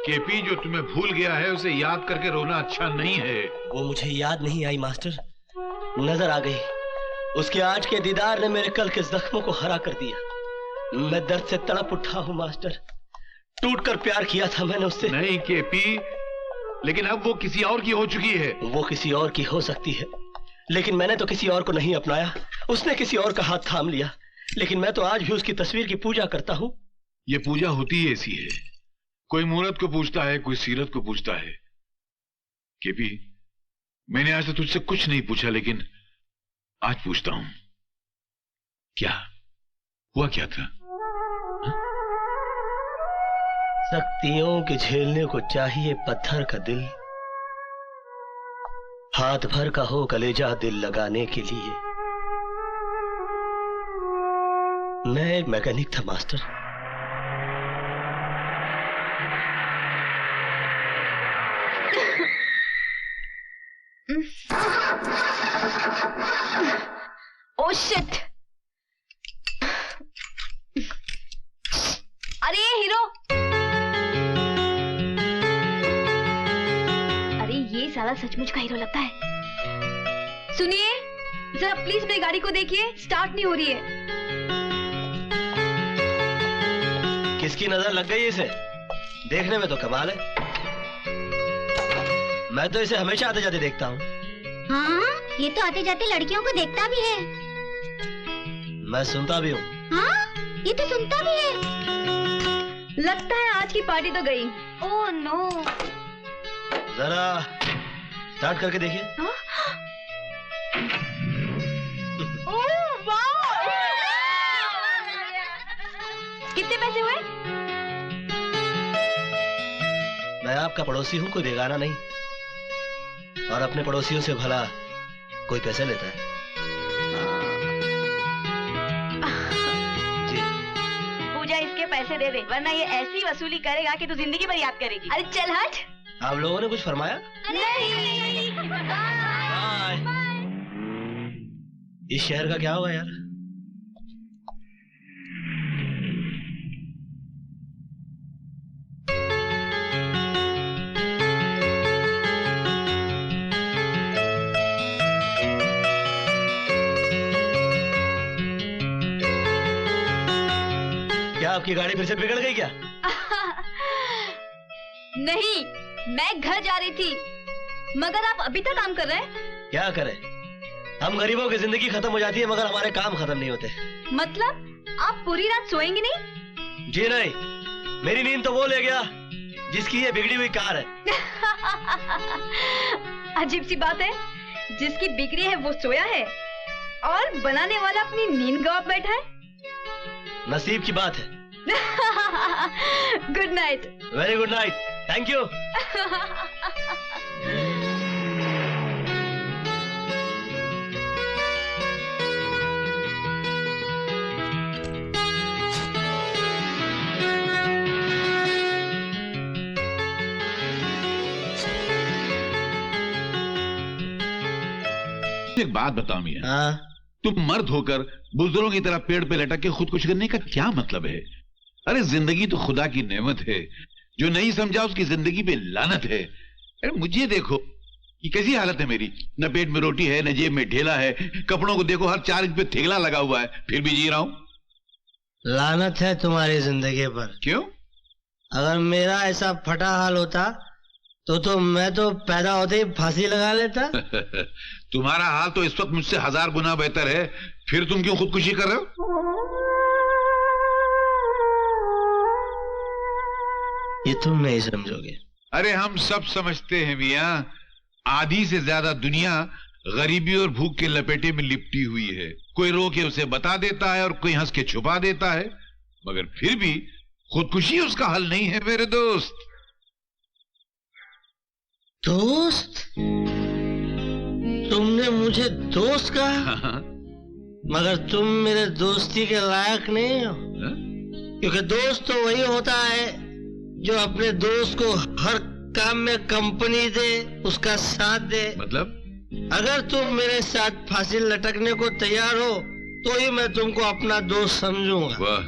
KP, जो तुम्हें भूल गया है उसे याद करके रोना अच्छा नहीं है। वो मुझे याद नहीं आई मास्टर, नजर आ गई। उसके आज के दीदार ने मेरे कल के जख्मों को हरा कर दिया। मैं दर्द से तड़प उठा हूँ मास्टर। टूटकर प्यार किया था मैंने उससे। नहीं केपी, लेकिन अब वो किसी और की हो चुकी है। वो किसी और की हो सकती है, लेकिन मैंने तो किसी और को नहीं अपनाया। उसने किसी और का हाथ थाम लिया, लेकिन मैं तो आज भी उसकी तस्वीर की पूजा करता हूँ। ये पूजा होती ही ऐसी है, कोई मूरत को पूछता है, कोई सीरत को पूछता है। केपी, मैंने आज तक तुझसे कुछ नहीं पूछा, लेकिन आज पूछता हूं, क्या हुआ, क्या था? शक्तियों के झेलने को चाहिए पत्थर का दिल, हाथ भर का हो कलेजा दिल लगाने के लिए। मैं एक मैकेनिक था मास्टर। Oh shit! अरे हीरो! अरे ये साला सचमुच का हीरो लगता है। सुनिए, जरा प्लीज मेरी गाड़ी को देखिए, स्टार्ट नहीं हो रही है। किसकी नजर लग गई इसे? देखने में तो कमाल है। मैं तो इसे हमेशा आते जाते देखता हूँ। हाँ, ये तो आते जाते लड़कियों को देखता भी है। मैं सुनता भी हूँ। हाँ, ये तो सुनता भी है। लगता है आज की पार्टी तो गई। Oh no! जरा स्टार्ट करके देखिए। ओह वाह! कितने पैसे हुए? मैं आपका पड़ोसी हूँ, कोई बेगाना नहीं। और अपने पड़ोसियों से भला कोई पैसे लेता है? जी। पूजा, इसके पैसे दे दे, वरना ये ऐसी वसूली करेगा कि तू जिंदगी भर याद करेगी। अरे चल हट। आप लोगों ने कुछ फरमाया? नहीं। बाय। इस शहर का क्या होगा यार? आपकी गाड़ी फिर से बिगड़ गई क्या? नहीं, मैं घर जा रही थी, मगर आप अभी तक काम कर रहे हैं। क्या करें, हम गरीबों की जिंदगी खत्म हो जाती है मगर हमारे काम खत्म नहीं होते। मतलब आप पूरी रात सोएंगे नहीं? जी नहीं, मेरी नींद तो वो ले गया जिसकी ये बिगड़ी हुई कार है। अजीब सी बात है, जिसकी बिगड़ी है वो सोया है और बनाने वाला अपनी नींद गवा बैठा है। नसीब की बात है। Good night. Very good night, thank you. एक बात बताओ मियां। हाँ? तुम मर्द होकर बुजुर्गों की तरह पेड़ पे लटक के खुदकुशी करने का क्या मतलब है? अरे जिंदगी तो खुदा की नेमत है, जो नहीं समझा उसकी जिंदगी पे लानत है। अरे मुझे देखो, ये कैसी हालत है मेरी, न पेट में रोटी है, न जेब में ढेला है, कपड़ों को देखो हर 4 इंच पे थेगला लगा हुआ है, फिर भी जी रहा हूं। लानत है तुम्हारी जिंदगी पर। क्यों? अगर मेरा ऐसा फटा हाल होता तो मैं तो पैदा होते ही फांसी लगा लेता। तुम्हारा हाल तो इस वक्त मुझसे 1000 गुना बेहतर है, फिर तुम क्यों खुदकुशी कर रहे हो? ये तुम नहीं समझोगे। अरे हम सब समझते हैं मियां, आधी से ज्यादा दुनिया गरीबी और भूख के लपेटे में लिपटी हुई है। कोई रो के उसे बता देता है और कोई हंस के छुपा देता है, मगर फिर भी खुदकुशी उसका हल नहीं है मेरे दोस्त। दोस्त? तुमने मुझे दोस्त कहा? मगर तुम मेरे दोस्ती के लायक नहीं हो। क्योंकि दोस्त तो वही होता है जो अपने दोस्त को हर काम में कंपनी दे, उसका साथ दे। मतलब? अगर तुम मेरे साथ फांसी लटकने को तैयार हो तो ही मैं तुमको अपना दोस्त समझूंगा। वाह,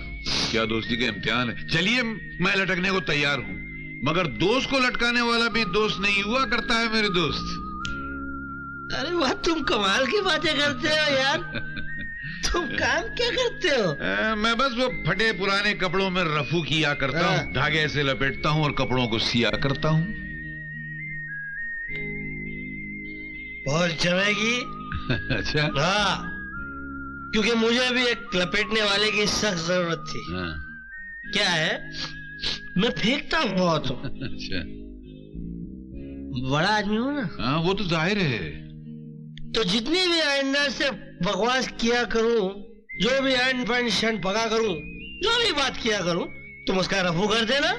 क्या दोस्ती का इम्तिहान है। चलिए, मैं लटकने को तैयार हूँ, मगर दोस्त को लटकाने वाला भी दोस्त नहीं हुआ करता है मेरे दोस्त। अरे वाह, तुम कमाल की बातें करते हो यार। तुम काम क्या करते हो? मैं बस वो फटे पुराने कपड़ों में रफू किया करता हूँ, धागे से लपेटता हूँ और कपड़ों को सिया करता हूँ। बहुत चलेगी। अच्छा। हाँ, क्योंकि मुझे भी एक लपेटने वाले की सख्त जरूरत थी। हाँ। क्या है, मैं फेंकता बहुत हूँ। अच्छा, बड़ा आदमी हूँ ना। हाँ, वो तो जाहिर है। तो जितनी भी आइंदा से बकवास किया करूँ, जो भी एंड पका करूँ, जो भी बात किया करूँ, तुम उसका रफू कर देना।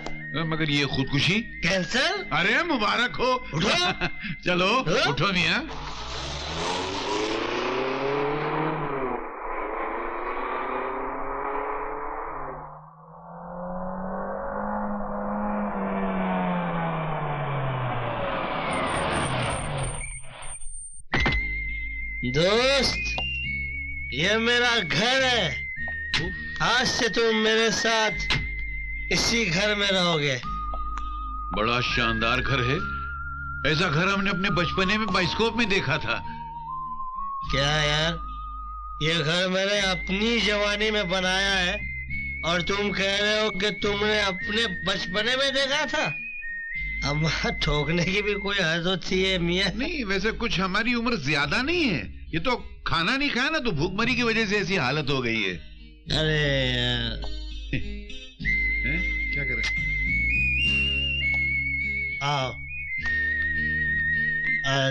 मगर ये खुदकुशी कैंसर। अरे मुबारक हो। उठो। चलो उठो मियां। दोस्त, ये मेरा घर है। आज से तुम मेरे साथ इसी घर में रहोगे। बड़ा शानदार घर है। ऐसा घर हमने अपने बचपने में बाइस्कोप में देखा था। क्या यार, ये घर मैंने अपनी जवानी में बनाया है और तुम कह रहे हो कि तुमने अपने बचपने में देखा था? अब ठोकने की भी कोई हद होती है मियां? नहीं, वैसे कुछ हमारी उम्र ज्यादा नहीं है। ये तो खाना नहीं खाया ना, तो भूखमरी की वजह से ऐसी हालत हो गई है। अरे यार, क्या कर रहे? आओ,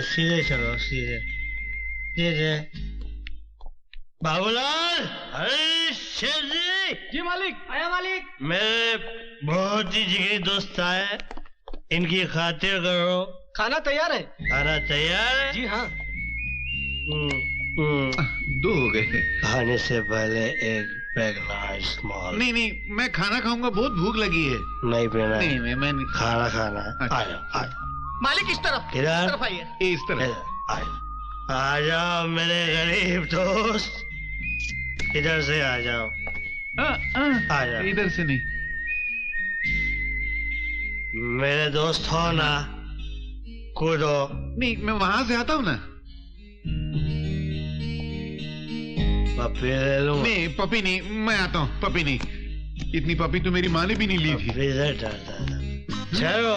सीधे चलो, सीधे सीधे। बाबूलाल। अरे शेर जी। जी मालिक। आया मालिक। मेरे बहुत ही जिगरी दोस्त आए, इनकी खातिर करो। खाना तैयार है। खाना तैयार है? जी हाँ। दो हो गए। खाने से पहले एक पैग लार्ज स्मॉल। नहीं नहीं, मैं खाना खाऊंगा, बहुत भूख लगी है। नहीं पीना? नहीं, मैं नहीं। खाना खाना। अच्छा। आ जाओ, आ जाओ। मालिक इस तरफ। इधर इस तरफ आइए। इस तरह। आ जाओ, आ जाओ मेरे गरीब दोस्त, इधर से आ जाओ। आ जाओ। इधर से नहीं। मेरे दोस्त हो ना, कूदो। नहीं, मैं वहां से आता हूँ ना। पप्पी ले लूं? नहीं, पपी नहीं, मैं आता हूँ। पपी नहीं, इतनी पपी तो मेरी माँ ने भी नहीं ली थी। चलो,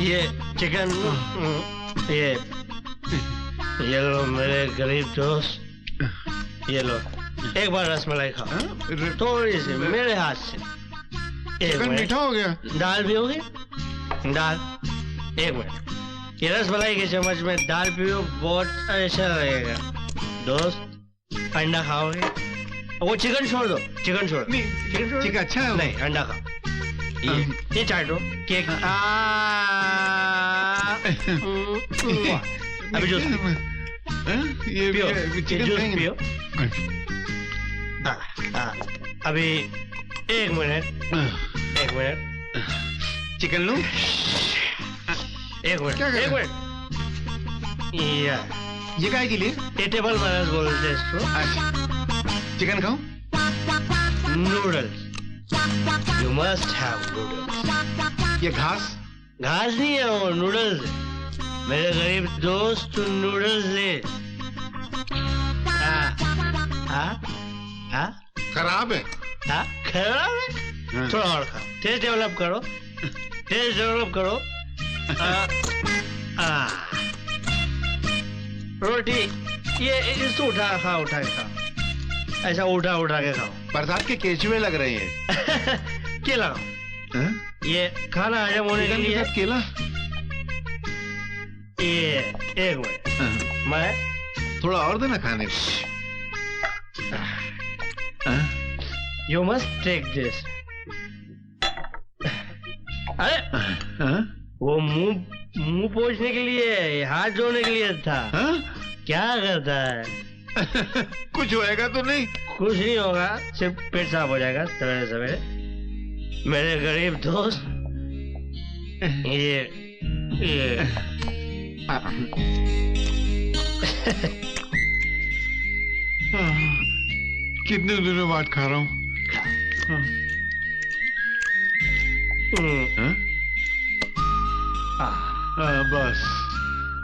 ये चिकन, ये लो मेरे गरीब दोस्त, ये लो। एक बार रसमलाई खाओ, थोड़ी सी मेरे हाथ से। एक मीठा हो गया। दाल भी होगी? दाल, एक मिनट। ये रसमलाई के चम्मच में दाल पियो, बहुत अच्छा लगेगा। दोस्त, अंडा खाओगे? वो चिकन छोड़ दो, चिकन छोड़ दो। चिकन अच्छा है। नहीं, अंडा खाओ। ये चाटो, केक। अभी जूस ये पियो, चिकन जूस पियो। अभी एक मिनट, एक मिनट। चिकन लूं? एक मिनट, एक मिनट। ये काय के लिए? ये टेबल मैनर्स बोलते हैं इसको। अच्छा, चिकन खाऊं? Noodles, you must have noodles. ये घास? घास नहीं है, वो नूडल्स है। मेरे गरीब दोस्त, तू नूडल्स ले। खराब है। खराब है? थोड़ा और खाओ, टेस्ट डेवलप करो, टेस्ट डेवलप करो। रोटी, ये इसको उठा खाओ, उठा के खाओ, ऐसा उठा उठा के खाओ। बरसात के केचुए लग रहे हैं। केला खाओ। ये खाना हजम होने के लिए। केला? ये एक मिनट, मैं थोड़ा और देना खाने को। You must take this. अरे वो मुंह पोंछने के लिए, हाथ धोने के लिए था। क्या करता है? कुछ होएगा तो नहीं? कुछ नहीं होगा, सिर्फ पेट साफ हो जाएगा सवेरे सवेरे। मेरे गरीब दोस्त, ये कितने दिनों बाद खा रहा हूँ। हाँ? बस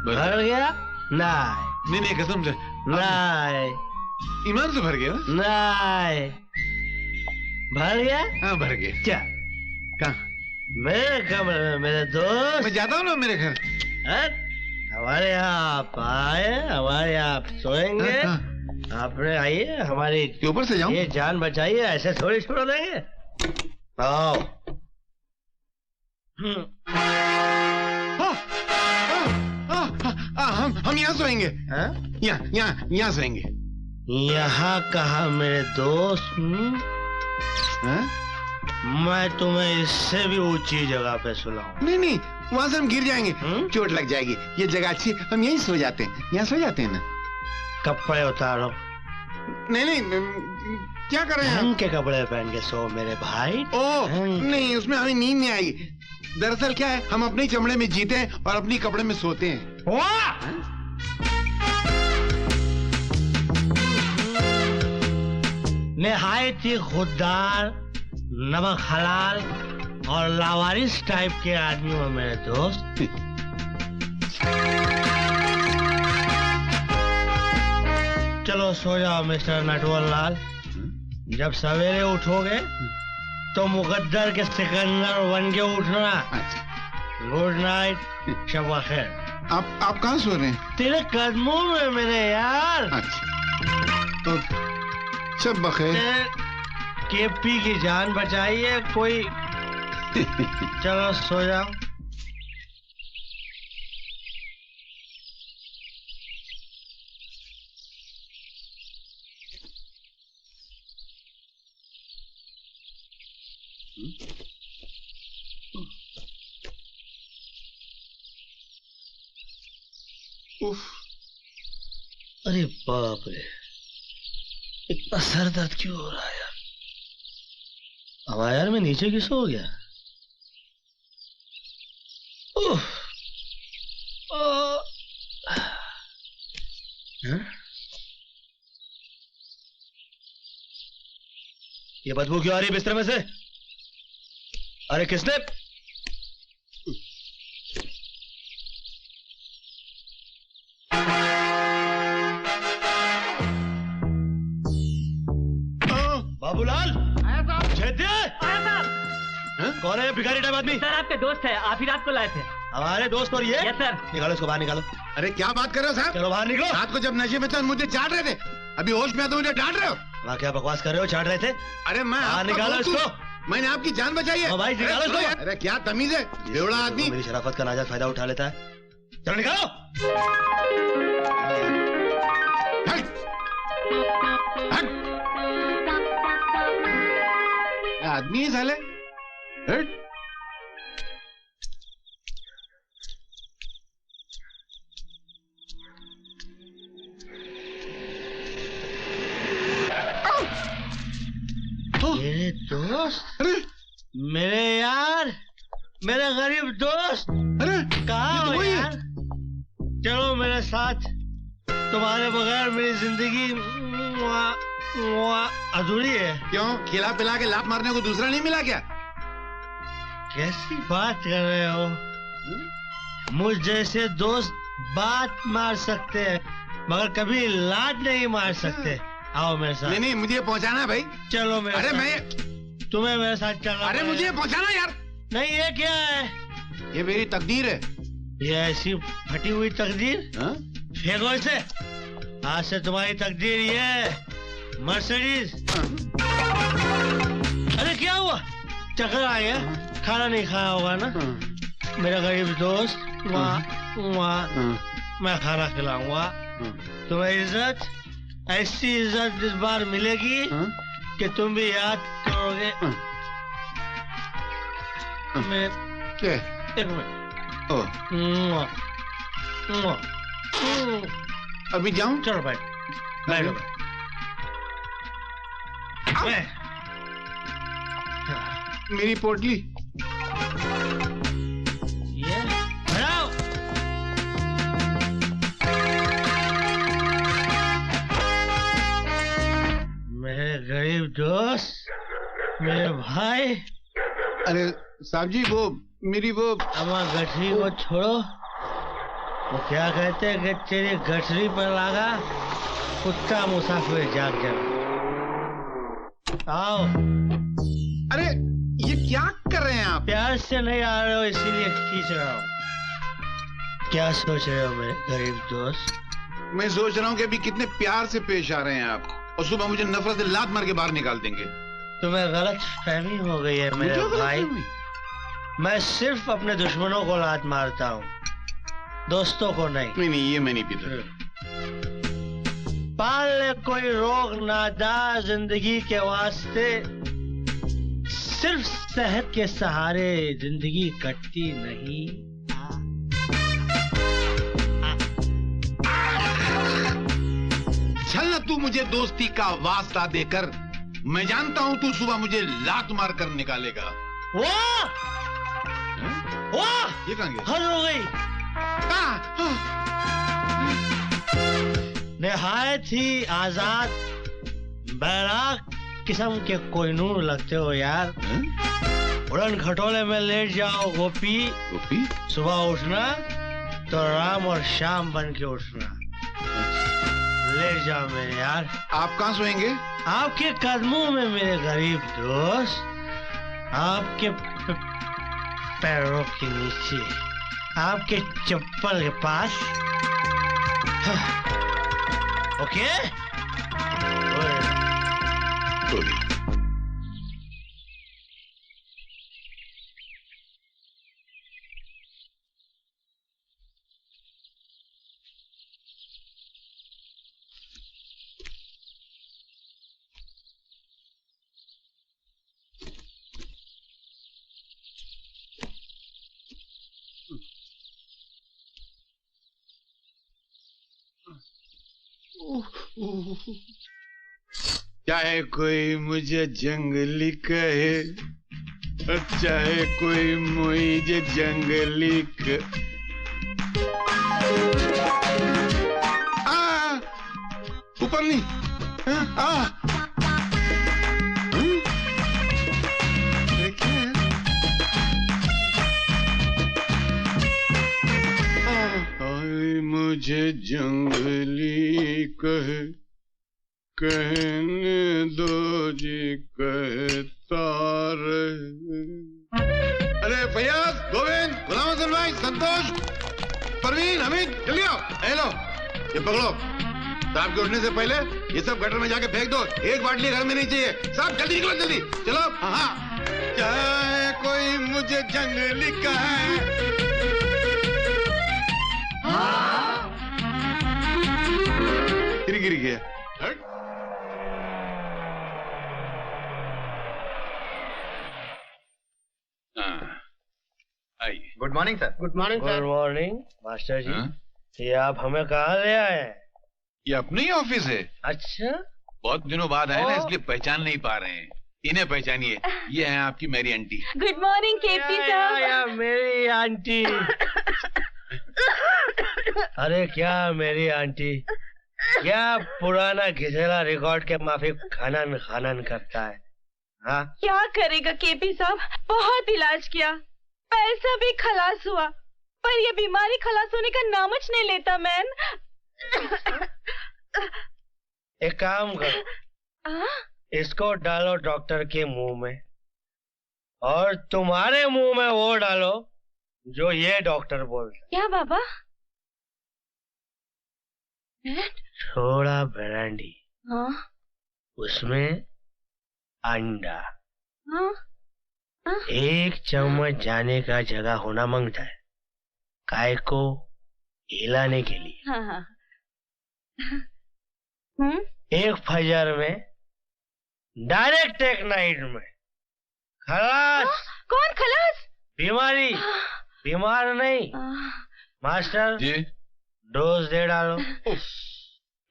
बस भर गया? नहीं नहीं कसम से नहीं ईमान से भर गया ना? नहीं भर गया? हाँ भर गया। क्या? कहाँ? मेरे कमरे में मेरे दोस्त। मैं जाता हूँ ना मेरे घर। हमारे यहाँ आप आए, हमारे यहाँ आप सोएंगे। आपने आइए हमारी ऊपर से जाऊं? ये जान बचाइए, ऐसे थोड़ी छोड़ देंगे। आओ। हम यहाँ सोएंगे। यहाँ सोएंगे। यहाँ कहा मेरे दोस्त? मैं तुम्हें इससे भी ऊंची जगह पे सुलाऊं। नहीं नहीं वहाँ से हम गिर जाएंगे, चोट लग जाएगी। ये जगह अच्छी, हम यहीं सो जाते हैं। यहाँ सो जाते हैं ना। कपड़े उतारो। नहीं नहीं क्या कर रहे हैं ढंग के कपड़े पहन के सो मेरे भाई। ओह नहीं, उसमें हमें नींद नहीं आएगी। दरअसल क्या है, हम अपने चमड़े में जीते हैं और अपनी कपड़े में सोते हैं। निहायत ही खुददार, नमक हलाल और लावारिस टाइप के आदमी हो मेरे दोस्त। चलो सो जाओ मिस्टर नटवर लाल। जब सवेरे उठोगे तो मुकद्दर के सिकंदर बन के उठना। गुड नाइट, शब खैर। आप कहाँ सो रहे हैं? तेरे कदमों में मेरे यार। अच्छा तो शब बखैर। केपी की जान बचाइए कोई। चलो सो जाओ। अरे बाप रे, इतना सर दर्द क्यों हो रहा है यार? अब यार मैं नीचे किस हो गया? ये बदबू क्यों आ रही है बिस्तर में से? अरे किसने? बाबूलाल, कौन है भिखारी टाइप आदमी? सर आपके दोस्त है, आप ही रात को लाए थे। हमारे दोस्त और ये? Yes sir. निकालो इसको बाहर निकालो। अरे क्या बात कर रहे हो साहब? चलो बाहर निकलो। रात को जब नशे में थे मुझे चाट रहे थे, अभी होश में तो मुझे डांट रहे हो। वहाँ क्या बकवास कर रहे हो? चाट रहे थे? अरे मैं बाहर निकालो इसको। मैंने आपकी जान बचाई है। भाई निकालो इसको। अरे क्या तमीज है, बेवड़ा आदमी। मेरी शराफत का नाजायज फायदा उठा लेता है। चलो निकालो। आदमी है साले। हट। मेरे दोस्त, मेरे यार, मेरे गरीब दोस्त, अरे कहाँ हो यार? चलो मेरे साथ, तुम्हारे बगैर मेरी जिंदगी अधूरी है। क्यों, खिला पिला के लात मारने को दूसरा नहीं मिला क्या? कैसी बात कर रहे हो? मुझ जैसे दोस्त बात मार सकते हैं मगर कभी लात नहीं मार सकते। आओ मेरे साथ। नहीं नहीं मुझे पहुंचाना है भाई। चलो मेरे अरे साथ। मैं तुम्हें मेरे साथ चलना। अरे मुझे पहुंचाना यार। नहीं ये क्या है? ये मेरी तकदीर है। ये ऐसी फटी हुई तकदीर? फेंको इसे। आज से तुम्हारी तकदीर ये मर्सिडीज। अरे क्या हुआ? चक्कर आ गया? खाना नहीं खाया होगा ना? मेरा गरीब दोस्त, मैं खाना खिलाऊंगा। तुम्हें इज्जत, ऐसी इज्जत इस बार मिलेगी कि तुम भी याद करोगे। मैं एक मिनट। अभी जाऊं? चलो भाई बैठो। मेरी पोटली। ये हटाओ। मेरे गरीब दोस्त, मेरे भाई। अरे साहब जी वो मेरी वो अम्मा गठरी को छोड़ो। वो क्या कहते हैं कि तेरी गठरी पर लगा कुत्ता मुसाफिर जाग जाए। आओ। अरे ये क्या कर रहे हैं आप? प्यार से नहीं आ रहे हो इसीलिए खींच रहा हूँ। क्या सोच रहे हो मेरे गरीब दोस्त? मैं सोच रहा हूँ कि अभी कितने प्यार से पेश आ रहे हैं आप और सुबह मुझे नफरत से लात मार के बाहर निकाल देंगे। तुम्हें गलत फहमी हो गई है मेरे भाई। मैं सिर्फ अपने दुश्मनों को लात मारता हूँ, दोस्तों को नहीं। नहीं ये मैं नहीं पीता। पाल ले कोई रोग नादा जिंदगी के वास्ते, सिर्फ सेहत के सहारे जिंदगी कटती नहीं। चल ना तू मुझे दोस्ती का वास्ता देकर, मैं जानता हूँ तू सुबह मुझे लात मार कर निकालेगा। वाह वाह, ये कहाँ गया? हद हो गई। निहायत ही आजाद बैराग किस्म के कोहिनूर लगते हो यार। उड़न खटोले में लेट जाओ गोपी। गोपी? सुबह उठना तो राम और शाम बन के उठना। लेट जाओ मेरे यार। आप कहाँ सोएंगे? आपके कदमों में मेरे गरीब दोस्त, आपके पैरों के नीचे, आपके चप्पल के पास। ओके? चाहे कोई मुझे जंगली कहे, चाहे कोई मुझे जंगली ऊपर नहीं। मुझे जंगली कहे, कहने दो जी कहता रहे। अरे फैयाज, गोविंद, गुलाम हसन भाई, संतोष, परवीन, हमीद, जल्दी आओ। हेलो, ये पकड़ो। साहब के उठने से पहले ये सब गटर में जाके फेंक दो। एक बाटली घर में नहीं चाहिए। साहब जल्दी निकलो, जल्दी चलो। हाँ, चाहे कोई मुझे जंगली कहे। गिर गया। आइए। Good morning sir. Good morning sir. Good morning master ji. ये आप हमें कहाँ ले आए हैं? ये अपने ही ऑफिस है। अच्छा, बहुत दिनों बाद आए ना, इसलिए पहचान नहीं पा रहे हैं। इन्हें पहचानिए, ये है आपकी मेरी आंटी। गुड मॉर्निंग केपी साहब। मेरी आंटी। अरे क्या मेरी आंटी, क्या पुराना घिसेला रिकॉर्ड के माफिक खनन खनन करता है। हाँ, क्या करेगा केपी साहब, बहुत इलाज किया, पैसा भी खलास हुआ, पर ये बीमारी खलास होने का नामच नहीं लेता। मैन एक काम करो, इसको डालो डॉक्टर के मुंह में और तुम्हारे मुंह में वो डालो जो ये डॉक्टर बोलता। क्या बाबा? थोड़ा ब्रांडी, हाँ, उसमें अंडा, हाँ, हाँ? 1 चम्मच जाने का जगह होना मांगता है, काय को हिलाने के लिए। हाँ, हाँ। 1 फजर में, डायरेक्ट एक नाइट में खलास। कौन खलास? बीमारी, बीमार नहीं। मास्टर जी, डोज दे डालो।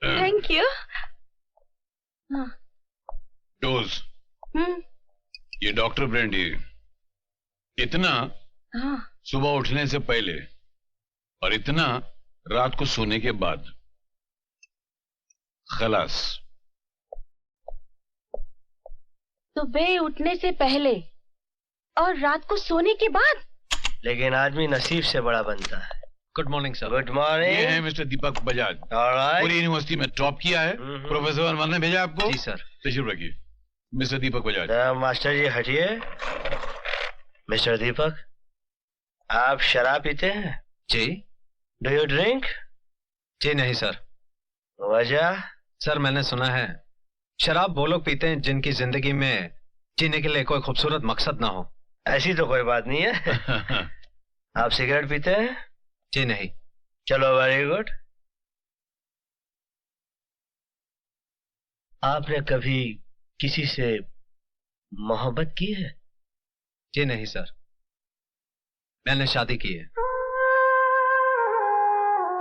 Thank you. डोज। ये डॉक्टर ब्रांडी, इतना सुबह उठने से पहले और इतना रात को सोने के बाद। खलास। सुबह उठने से पहले और रात को सोने के बाद। लेकिन आदमी नसीब से बड़ा बनता है। Good morning sir. Good morning. ये है मिस्टर दीपक बजाज। ऑलराइट। पूरी यूनिवर्सिटी में टॉप किया है। प्रोफेसर वर्मा ने भेजा आपको। जी सर। तशरीफ रखिए मिस्टर दीपक बजाज। मास्टर जी हटिए। मिस्टर दीपक, आप शराब पीते हैं? जी। Do you drink? जी नहीं सर। वजह? सर मैंने सुना है शराब वो लोग पीते हैं जिनकी जिंदगी में जीने के लिए कोई खूबसूरत मकसद ना हो। ऐसी तो कोई बात नहीं है। आप सिगरेट पीते हैं? जी नहीं। चलो वेरी गुड। आपने कभी किसी से मोहब्बत की है? जी नहीं सर, मैंने शादी की है।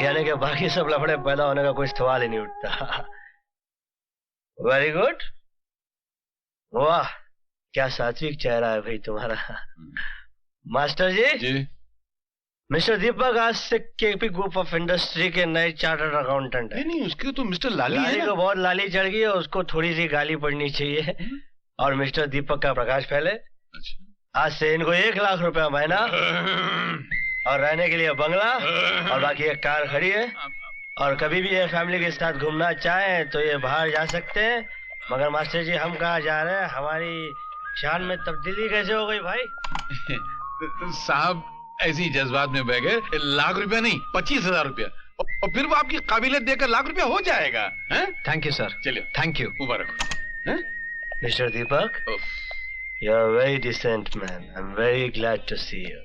यानी कि बाकी सब लफड़े पैदा होने का कोई सवाल ही नहीं उठता। Very good. वाह, क्या सात्विक चेहरा है भाई तुम्हारा। मास्टर जी, मिस्टर दीपक आज से केपी ग्रुप ऑफ इंडस्ट्री के नए चार्टर्ड अकाउंटेंट है। नहीं उसके तो मिस्टर लाली है को बहुत लाली चढ़ गई है, उसको थोड़ी सी गाली पड़नी चाहिए। और मिस्टर दीपक का प्रकाश फैले। अच्छा। आज से इनको 1 लाख रुपया महीना और रहने के लिए बंगला और बाकी एक कार खड़ी है। और कभी भी ये फैमिली के साथ घूमना चाहें तो ये बाहर जा सकते हैं। मगर मास्टर जी हम कहाँ जा रहे हैं? हमारी शान में तब्दीली कैसे हो गई भाई? साहब ऐसी जज्बात में बह गए। 1 लाख रुपया नहीं 25,000 रुपया और फिर वो आपकी काबिलियत देकर 1 लाख रुपया हो जाएगा। Thank you sir. चलिए थैंक यू। मुबारक। Mister Deepak, you are very decent man. I am very glad to see you.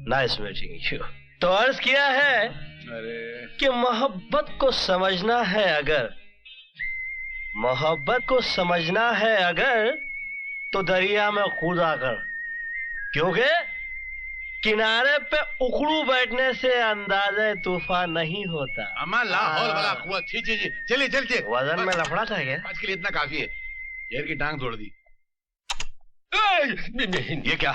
Nice meeting you. तो अर्ज किया है कि मोहब्बत को समझना है अगर, मोहब्बत को समझना है अगर तो दरिया में कूदा कर, क्योंकि किनारे पे उखड़ू बैठने से अंदाज़े तूफान नहीं होता। अम्मा लाहौल वाला कुआं। चलिए। वजन में लफड़ा था क्या? आज के लिए इतना काफी है। शेर की टांग तोड़ दी। ये क्या?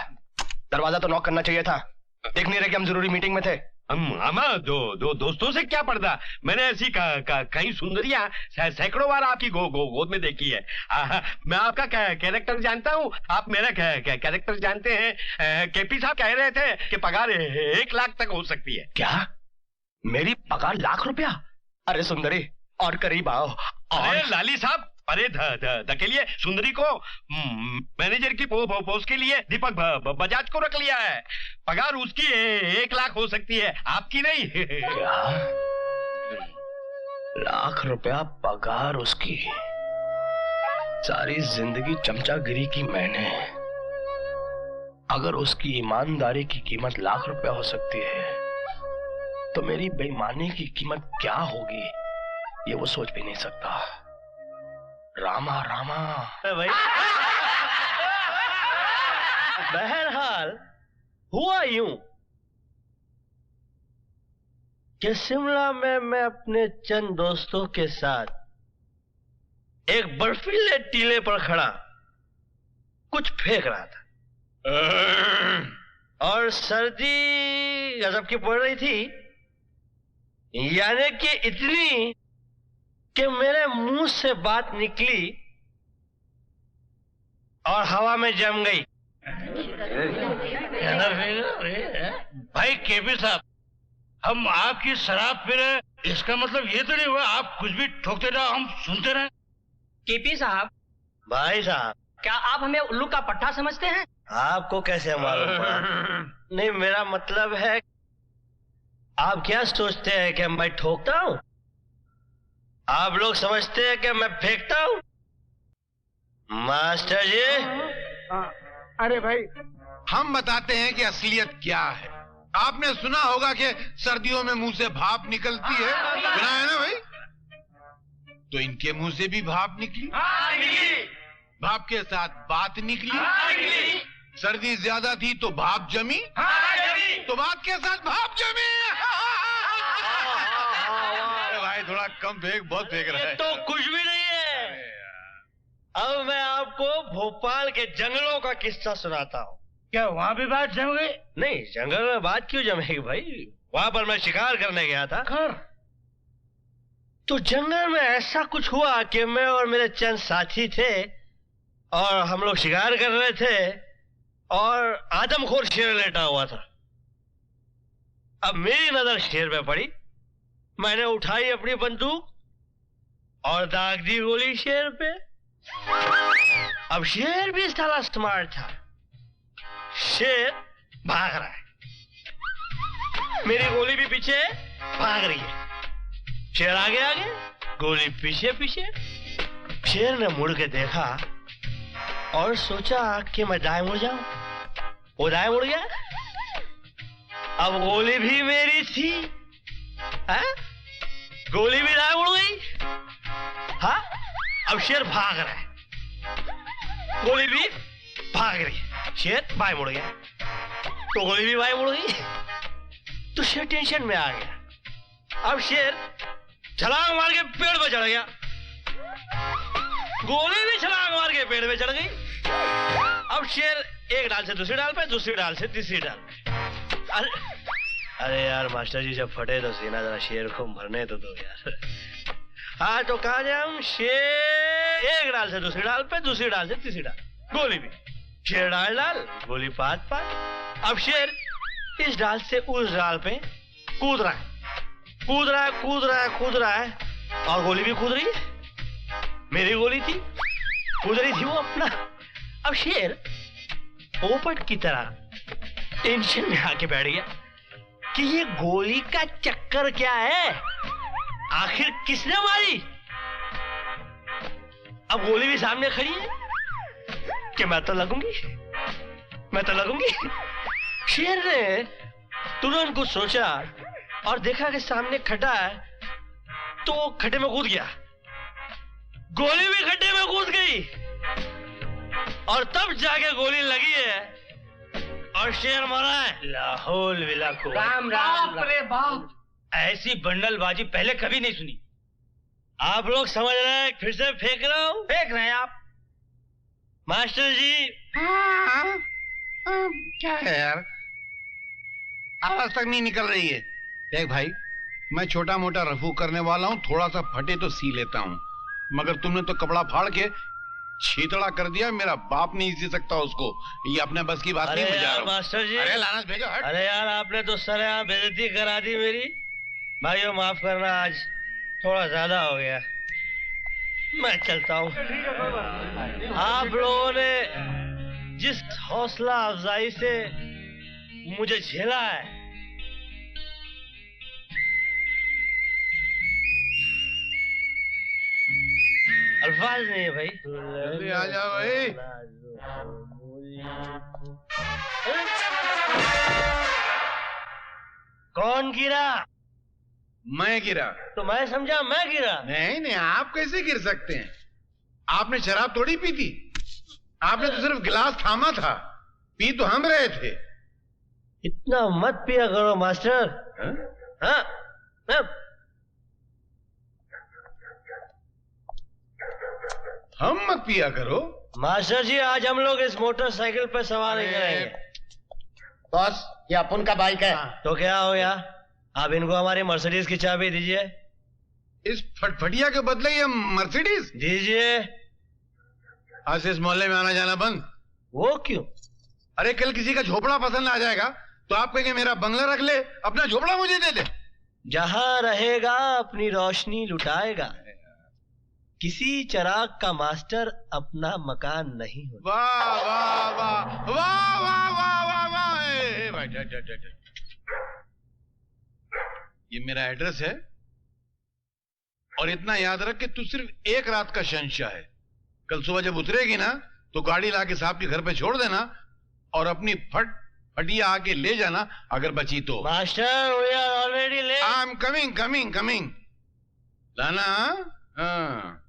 दरवाजा तो नॉक करना चाहिए था। देख नहीं रहे कि हम जरूरी मीटिंग में थे। अम्मा दो दोस्तों से क्या पर्दा? मैंने ऐसी कई सुंदरियां सैकड़ों बार आपकी गोद में देखी है। मैं आपका कैरेक्टर जानता हूँ, आप मेरा कैरेक्टर जानते हैं। केपी साहब कह रहे थे कि पगार 1 लाख तक हो सकती है। क्या? मेरी पगार 1 लाख रुपया? अरे सुंदरी और करीब आओ। अरे लाली साहब, अरे धकेलिए सुंदरी को। मैनेजर की पोस्ट के लिए दीपक बजाज को रख लिया है। पगार उसकी 1 लाख हो सकती है, आपकी नहीं। क्या? 1 लाख रुपया पगार उसकी? सारी जिंदगी चमचागिरी की मैंने। अगर उसकी ईमानदारी की कीमत 1 लाख रुपया हो सकती है तो मेरी बेईमानी की कीमत क्या होगी ये वो सोच भी नहीं सकता। रामा रामा। भाई बहरहाल हुआ यूं कि शिमला में मैं अपने चंद दोस्तों के साथ एक बर्फीले टीले पर खड़ा कुछ फेंक रहा था और सर्दी गजब की पड़ रही थी। यानी कि इतनी कि मेरे मुंह से बात निकली और हवा में जम गई। भाई केपी साहब, हम आपकी शराब पी रहे, इसका मतलब ये तो नहीं हुआ आप कुछ भी ठोकते रहो हम सुनते रहे। केपी साहब, भाई साहब, क्या आप हमें उल्लू का पट्टा समझते हैं? आपको कैसे मालूम पड़ा? नहीं, मेरा मतलब है आप क्या सोचते हैं कि मैं ठोकता हूं? आप लोग समझते हैं कि मैं फेंकता हूं? मास्टर जी, अरे भाई, हम बताते हैं कि असलियत क्या है। आपने सुना होगा कि सर्दियों में मुंह से भाप निकलती है, सुना है ना भाई? तो इनके मुंह से भी भाप निकली। भाप के साथ बात निकली। सर्दी ज्यादा थी तो भाप जमी। तो बात के साथ भाप जमी। भाई थोड़ा कम फेंक, बहुत फेंक रहा है। तो कुछ भी नहीं है। अब मैं आपको भोपाल के जंगलों का किस्सा सुनाता हूँ। क्या वहाँ भी बात जम गई? नहीं, जंगल में बात क्यों जमेगी भाई? वहां पर मैं शिकार करने गया था। तो जंगल में ऐसा कुछ हुआ कि मैं और मेरे चंद साथी थे और हम लोग शिकार कर रहे थे और आदमखोर शेर लेटा हुआ था। अब मेरी नजर शेर पे पड़ी, मैंने उठाई अपनी बंदूक और दाग दी गोली शेर पे। अब शेर भी साला स्मार्ट था, शेर भाग रहा है, मेरी गोली भी पीछे भाग रही है। शेर आगे आगे, गोली पीछे पीछे। शेर ने मुड़ के देखा और सोचा कि मैं दाएं मुड़ जाऊं। वो दाएं मुड़ गया, अब गोली भी मेरी थी, है? गोली भी दाएं मुड़ गई। हाँ, अब शेर भाग रहा है, गोली भी भाग रही है। शेर बाएं मुड़ गया तो गोली भी बाएं मुड़ गई, तो शेर टेंशन में आ गया। अब शेर छलांग मार के पेड़ पे चढ़ गया, गोली भी छलांग मार के पेड़ पे चढ़ गई। अब शेर एक डाल से दूसरी डाल पे, दूसरी डाल से तीसरी डाल पे। अरे यार मास्टर जी, जब फटे तो सीना जरा शेर को मरने तो दो यार। हाँ तो कहा जाए हम, शेर एक डाल से दूसरी डाल पे, दूसरी डाल से तीसरी डाल, गोली भी शेर डाल डाल, गोली पात पात। अब शेर इस डाल से उस डाल पे कूद रहा है, कूद रहा है, कूद रहा है, कूद रहा है, और गोली भी कूद रही है। मेरी गोली थी, कूद रही थी वो अपना। अब शेर पोपट की तरह टेंशन में आके बैठ गया कि ये गोली का चक्कर क्या है, आखिर किसने मारी। अब गोली भी सामने खड़ी है कि मैं तो लगूंगी, मैं तो लगूंगी। शेर ने तुरंत कुछ सोचा और देखा कि सामने खड्डा है, तो खड्डे में कूद गया, गोली भी खड्डे में कूद गई, और तब जाके गोली लगी है और शेर मरा है। लाहौल विला को राम राम रे बाप, ऐसी बंडलबाजी पहले कभी नहीं सुनी। आप लोग समझ रहे हैं, फिर से फेंक रहा हूं। फेंक रहे हैं आप? मास्टर जी। क्या है यार, आवाज तक नहीं निकल रही है। देख भाई, मैं छोटा मोटा रफू करने वाला हूँ, थोड़ा सा फटे तो सी लेता हूँ, मगर तुमने तो कपड़ा फाड़ के छीतड़ा कर दिया। मेरा बाप नहीं सी सकता उसको, ये अपने बस की बात नहीं। यार मास्टर जी, अरे लानत भेजो, हट। अरे यार, आपने तो सरेआम बेइज्जती करा दी मेरी। भाइयों माफ करना, आज थोड़ा ज्यादा हो गया, मैं चलता हूँ। आप लोगों ने जिस हौसला अफजाई से मुझे झेला है, अल्फाज नहीं है भाई। जल्दी आ जाओ भाई। कौन गिरा? मैं गिरा? तो मैं समझा मैं गिरा। नहीं नहीं, आप कैसे गिर सकते हैं? आपने शराब थोड़ी पी थी, आपने तो सिर्फ गिलास थामा था, पी तो हम रहे थे। इतना मत पिया करो मास्टर। हाँ? हम मत पिया करो मास्टर जी, आज हम लोग इस मोटरसाइकिल पे सवार नहीं करेंगे। बॉस, ये अपन का बाइक है। तो क्या हो गया, आप इनको हमारी मर्सिडीज की चाबी दीजिए। इस फटफटिया के बदले ये मर्सिडीज दीजिए। आज से इस मोहल्ले में आना जाना बंद। वो क्यों? अरे कल किसी का झोपड़ा पसंद आ जाएगा तो आप कहेंगे मेरा बंगला रख ले, अपना झोपड़ा मुझे दे दे। जहां रहेगा अपनी रोशनी लुटाएगा, किसी चिराग का मास्टर अपना मकान नहीं होता। वाह वाह वाह वाह वाह वाह वाह वाह। भाई ये मेरा एड्रेस है, और इतना याद रख कि तू सिर्फ एक रात का शहंशाह है। कल सुबह जब उतरेगी ना तो गाड़ी लाके साहब के घर पे छोड़ देना, और अपनी फटिया आके ले जाना अगर बची तो। Master, we are already late. I am coming coming coming. लाना। हाँ।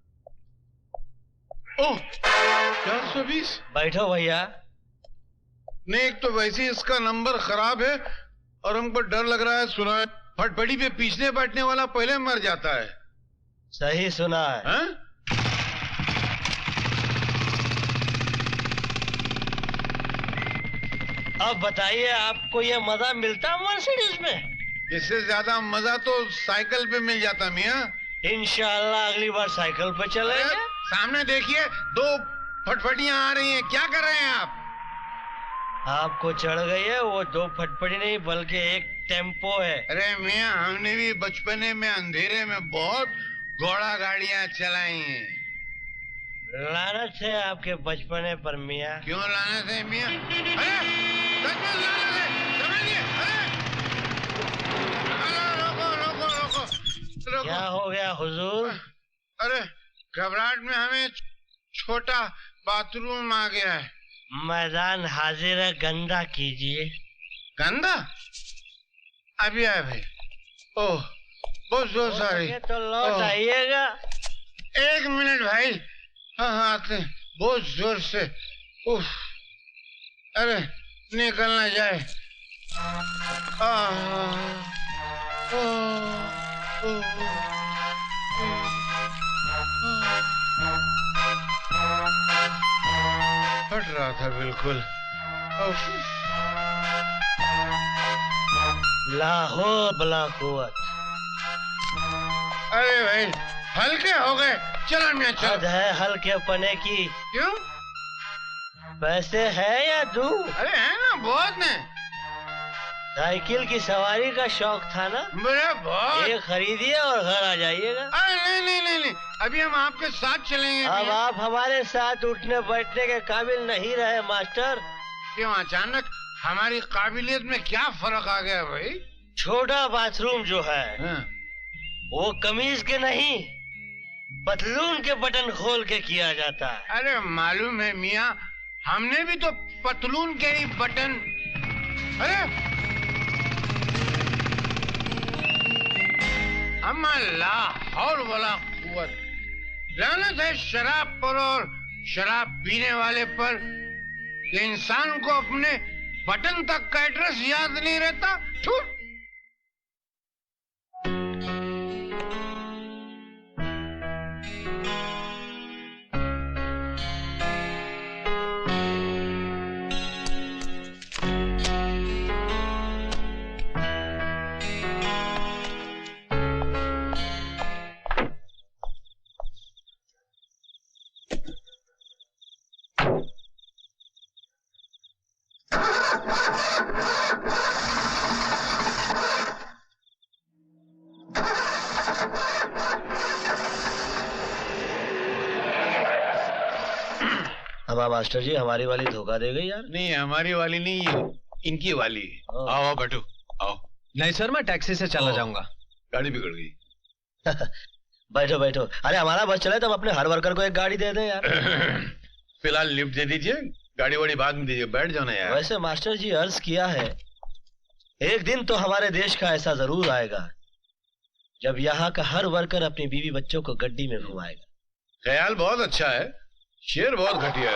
ओह, 420। बैठो भैया। नहीं, एक तो वैसे ही इसका नंबर खराब है, और हमको डर लग रहा है। सुना है फटफटी पे पीछने बैठने वाला पहले मर जाता है। सही सुना है। हाँ? अब बताइए, आपको ये मजा मिलता मर्सिडीज में? इससे ज्यादा मजा तो साइकिल पे मिल जाता मियाँ। इंशाल्लाह अगली बार साइकिल पे चलेंगे। सामने देखिए, 2 फटफटियां आ रही हैं, क्या कर रहे हैं आप? आपको चढ़ गई है, वो 2 फटफटी नहीं बल्कि एक टेम्पो है। अरे मियाँ, हमने भी बचपने में अंधेरे में बहुत घोड़ा गाड़ियां चलाई हैं। लानत है आपके बचपने पर मियाँ। क्यों लानत है मियाँ? अरे सच में लानत है, समझिए। अरे रोको रोको रोको रोको। क्या हो गया हुजूर? अरे घबराहट में हमें छोटा बाथरूम आ गया है। मैदान हाजिर है, गंदा कीजिए। गंदा? अभी आए भाई। ओह बहुत जोर से आ रही। तो लौट आइएगा। 1 मिनट भाई। हाँ हाँ आते हैं, बहुत जोर से। उफ, अरे निकल ना जाए। फट रहा था बिल्कुल। लाहौर बला कुवत। अरे भाई हल्के हो गए। चलो मियाँ चलो। हद है हल्के पने की। क्यों? पैसे है या दूं? अरे है ना, बहुत ने। साइकिल की सवारी का शौक था ना? मेरे बहुत। ये खरीदिए और घर आ जाइएगा। अरे नहीं नहीं नहीं नहीं, अभी हम आपके साथ चलेंगे। अब आप हमारे साथ उठने बैठने के काबिल नहीं रहे मास्टर। क्यों अचानक हमारी काबिलियत में क्या फर्क आ गया भाई? छोटा बाथरूम जो है हाँ। वो कमीज के नहीं पतलून के बटन खोल के किया जाता है। अरे मालूम है मियाँ, हमने भी तो पतलून के ही बटन। अरे अम्मा लाहौर वाला कुवत। लानत है शराब पर और शराब पीने वाले पर कि इंसान को अपने बटन तक का एड्रेस याद नहीं रहता। छूट। मास्टर जी हमारी वाली धोखा दे गई यार। नहीं हमारी वाली नहीं, ये इनकी वाली। आओ आओ बैठो आओ। नहीं सर, मैं टैक्सी से चला जाऊंगा। गाड़ी बिगड़ गई। बैठो बैठो। अरे हमारा बस चले तो हम अपने हर वर्कर को एक गाड़ी दे दें यार। फिलहाल लिफ्ट दे दीजिए, गाड़ी वाड़ी बाद में दीजिए। बैठ जाओ ना यार। वैसे मास्टर जी अर्ज किया है, एक दिन तो हमारे देश का ऐसा जरूर आएगा जब यहाँ का हर वर्कर अपनी बीवी बच्चों को गड्डी में घुमाएगा। ख्याल बहुत अच्छा है, शेर बहुत घटिया है।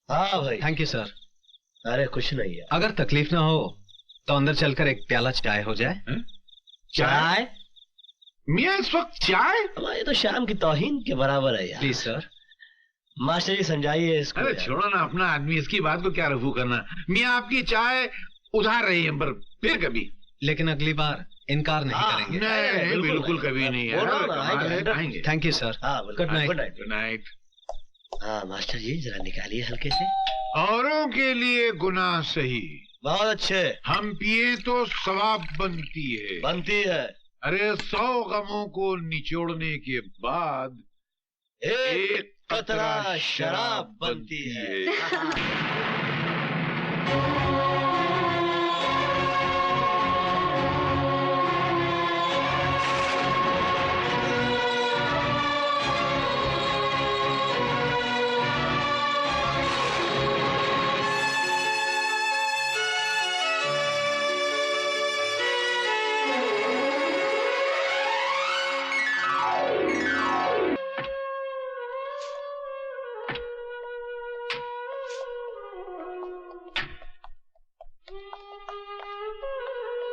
हाँ भाई। Thank you sir. अरे कुछ नहीं है। अगर तकलीफ ना हो तो अंदर चलकर एक प्याला चाय हो जाए। चाय? मियाँ इस वक्त चाय? ये तो शाम की तौहीन के बराबर है यार। Please sir. मास्टर जी समझाइए इसको। अरे छोड़ो ना अपना आदमी, इसकी बात को क्या रफू करना। मियाँ आपकी चाय उधार रही है पर फिर कभी। लेकिन अगली बार इनकार नहीं करेंगे। नहीं बिल्कुल कभी नहीं है। Thank you sir. Good night. Good night. हाँ मास्टर जी जरा निकालिए हल्के से। औरों के लिए गुनाह सही, बहुत अच्छे। हम पिए तो सवाब बनती है। बनती है। अरे 100 गमों को निचोड़ने के बाद एक कतरा शराब बनती है।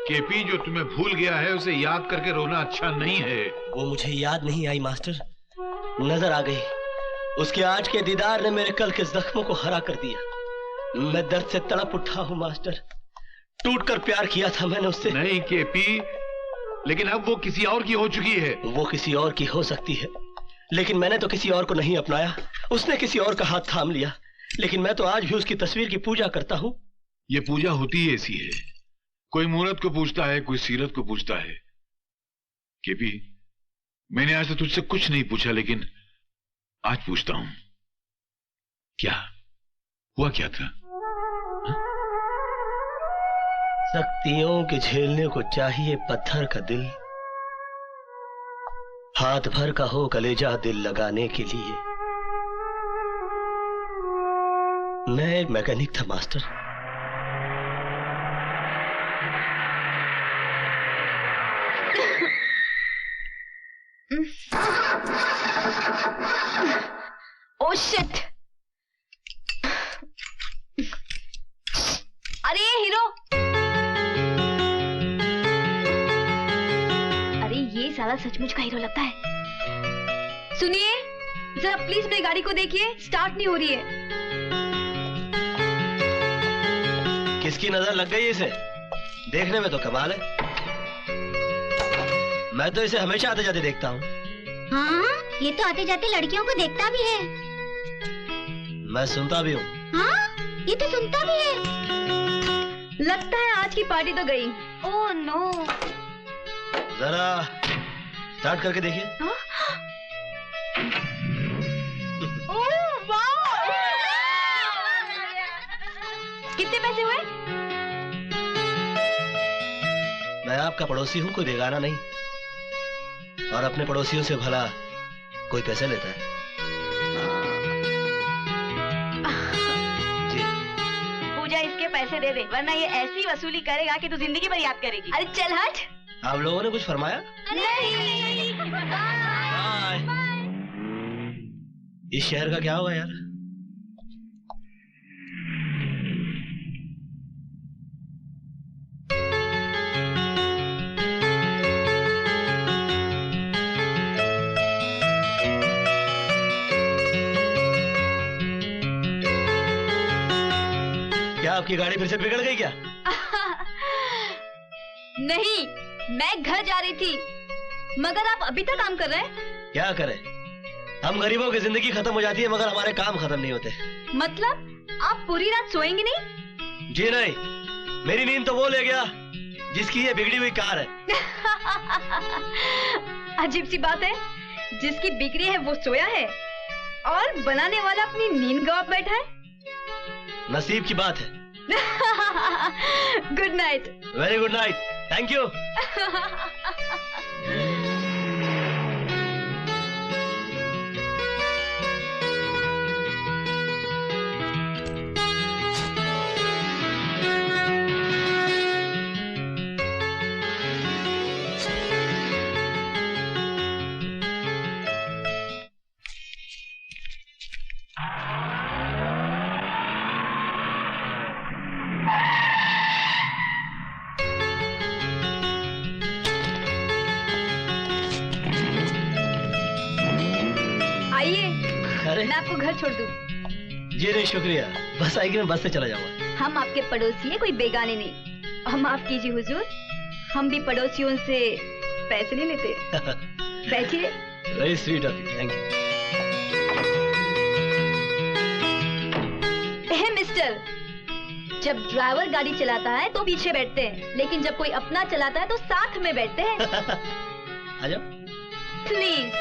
केपी जो तुम्हें भूल गया है उसे याद करके रोना अच्छा नहीं है। वो मुझे याद नहीं आई मास्टर, नजर आ गई। उसके आज के दीदार ने मेरे कल के जख्मों को हरा कर दिया। मैं दर्द से तड़प उठा हूँ मास्टर। टूट कर प्यार किया था मैंने उससे। नहीं केपी, लेकिन अब वो किसी और की हो चुकी है। वो किसी और की हो सकती है, लेकिन मैंने तो किसी और को नहीं अपनाया। उसने किसी और का हाथ थाम लिया, लेकिन मैं तो आज भी उसकी तस्वीर की पूजा करता हूँ। ये पूजा होती ही ऐसी है, कोई मूरत को पूछता है, कोई सीरत को पूछता है। केपी, मैंने आज तक तुझसे कुछ नहीं पूछा, लेकिन आज पूछता हूं, क्या हुआ, क्या था? शक्तियों के झेलने को चाहिए पत्थर का दिल, हाथ भर का हो कलेजा दिल लगाने के लिए। मैं एक मैकेनिक था मास्टर। Oh shit! अरे हीरो! अरे ये साला सचमुच का हीरो लगता है। सुनिए, जरा प्लीज मेरी गाड़ी को देखिए, स्टार्ट नहीं हो रही है। किसकी नजर लग गई इसे? देखने में तो कमाल है। मैं तो इसे हमेशा आते जाते देखता हूँ। हाँ, ये तो आते जाते लड़कियों को देखता भी है। मैं सुनता भी हूँ। हाँ, ये तो सुनता भी है। लगता है आज की पार्टी तो गई। Oh no! जरा स्टार्ट करके देखिए। ओह वाह! कितने पैसे हुए? मैं आपका पड़ोसी हूँ, कोई बेगाना नहीं। और अपने पड़ोसियों से भला कोई पैसे लेता है? जी। पूजा, इसके पैसे दे दे, वरना ये ऐसी वसूली करेगा कि तू जिंदगी भर याद करेगी। अरे चल हट। आप लोगों ने कुछ फरमाया? नहीं। बाय। इस शहर का क्या होगा यार? आपकी गाड़ी फिर से बिगड़ गई क्या? नहीं, मैं घर जा रही थी, मगर आप अभी तक काम कर रहे हैं। क्या करें, हम गरीबों की जिंदगी खत्म हो जाती है मगर हमारे काम खत्म नहीं होते। मतलब आप पूरी रात सोएंगे नहीं? जी नहीं, मेरी नींद तो वो ले गया जिसकी ये बिगड़ी हुई कार है। अजीब सी बात है, जिसकी बिगड़ी है वो सोया है और बनाने वाला अपनी नींद गवा बैठा है। नसीब की बात है। Good night. Very good night, thank you. मैं आपको घर छोड़ दूं? जी नहीं शुक्रिया, बस आएगी, मैं बस से चला जाऊंगा। हम आपके पड़ोसी हैं, कोई बेगाने नहीं। हम माफ कीजिए हुजूर, हम भी पड़ोसियों से पैसे नहीं लेते। बैठिए। Very sweet of you, thank you. Mister, जब ड्राइवर गाड़ी चलाता है तो पीछे बैठते हैं, लेकिन जब कोई अपना चलाता है तो साथ में बैठते हैं। आ जाओ। प्लीज।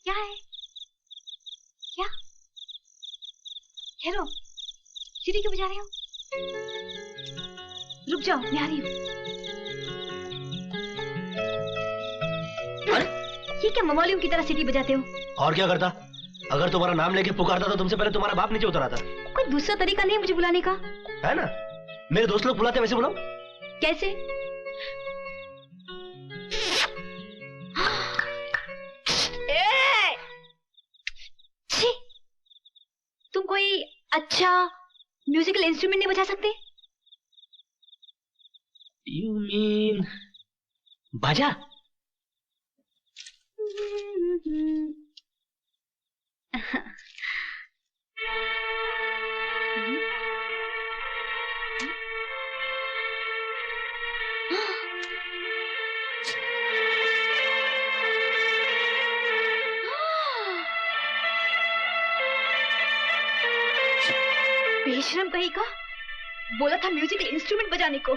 क्या है? क्या? हेलो, सीढ़ी क्यों बजा रहे हो? रुक जाओ, मैं आ रही हूँ। ये क्या मवालियों की तरह सीढ़ी बजाते हो? और क्या करता? अगर तुम्हारा नाम लेके पुकारता तो तुमसे पहले तुम्हारा बाप नीचे उतर आता। कोई दूसरा तरीका नहीं है मुझे बुलाने का? है ना, मेरे दोस्त लोग बुलाते वैसे बुलाओ। कैसे? तुम कोई अच्छा म्यूजिकल इंस्ट्रूमेंट नहीं बजा सकते? You mean बाजा? बेशरम कहीं का, बोला था म्यूजिकल इंस्ट्रूमेंट बजाने को।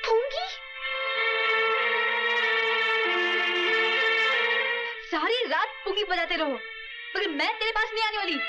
फूंगी सारी रात फूंगी बजाते रहो, मगर मैं तेरे पास नहीं आने वाली।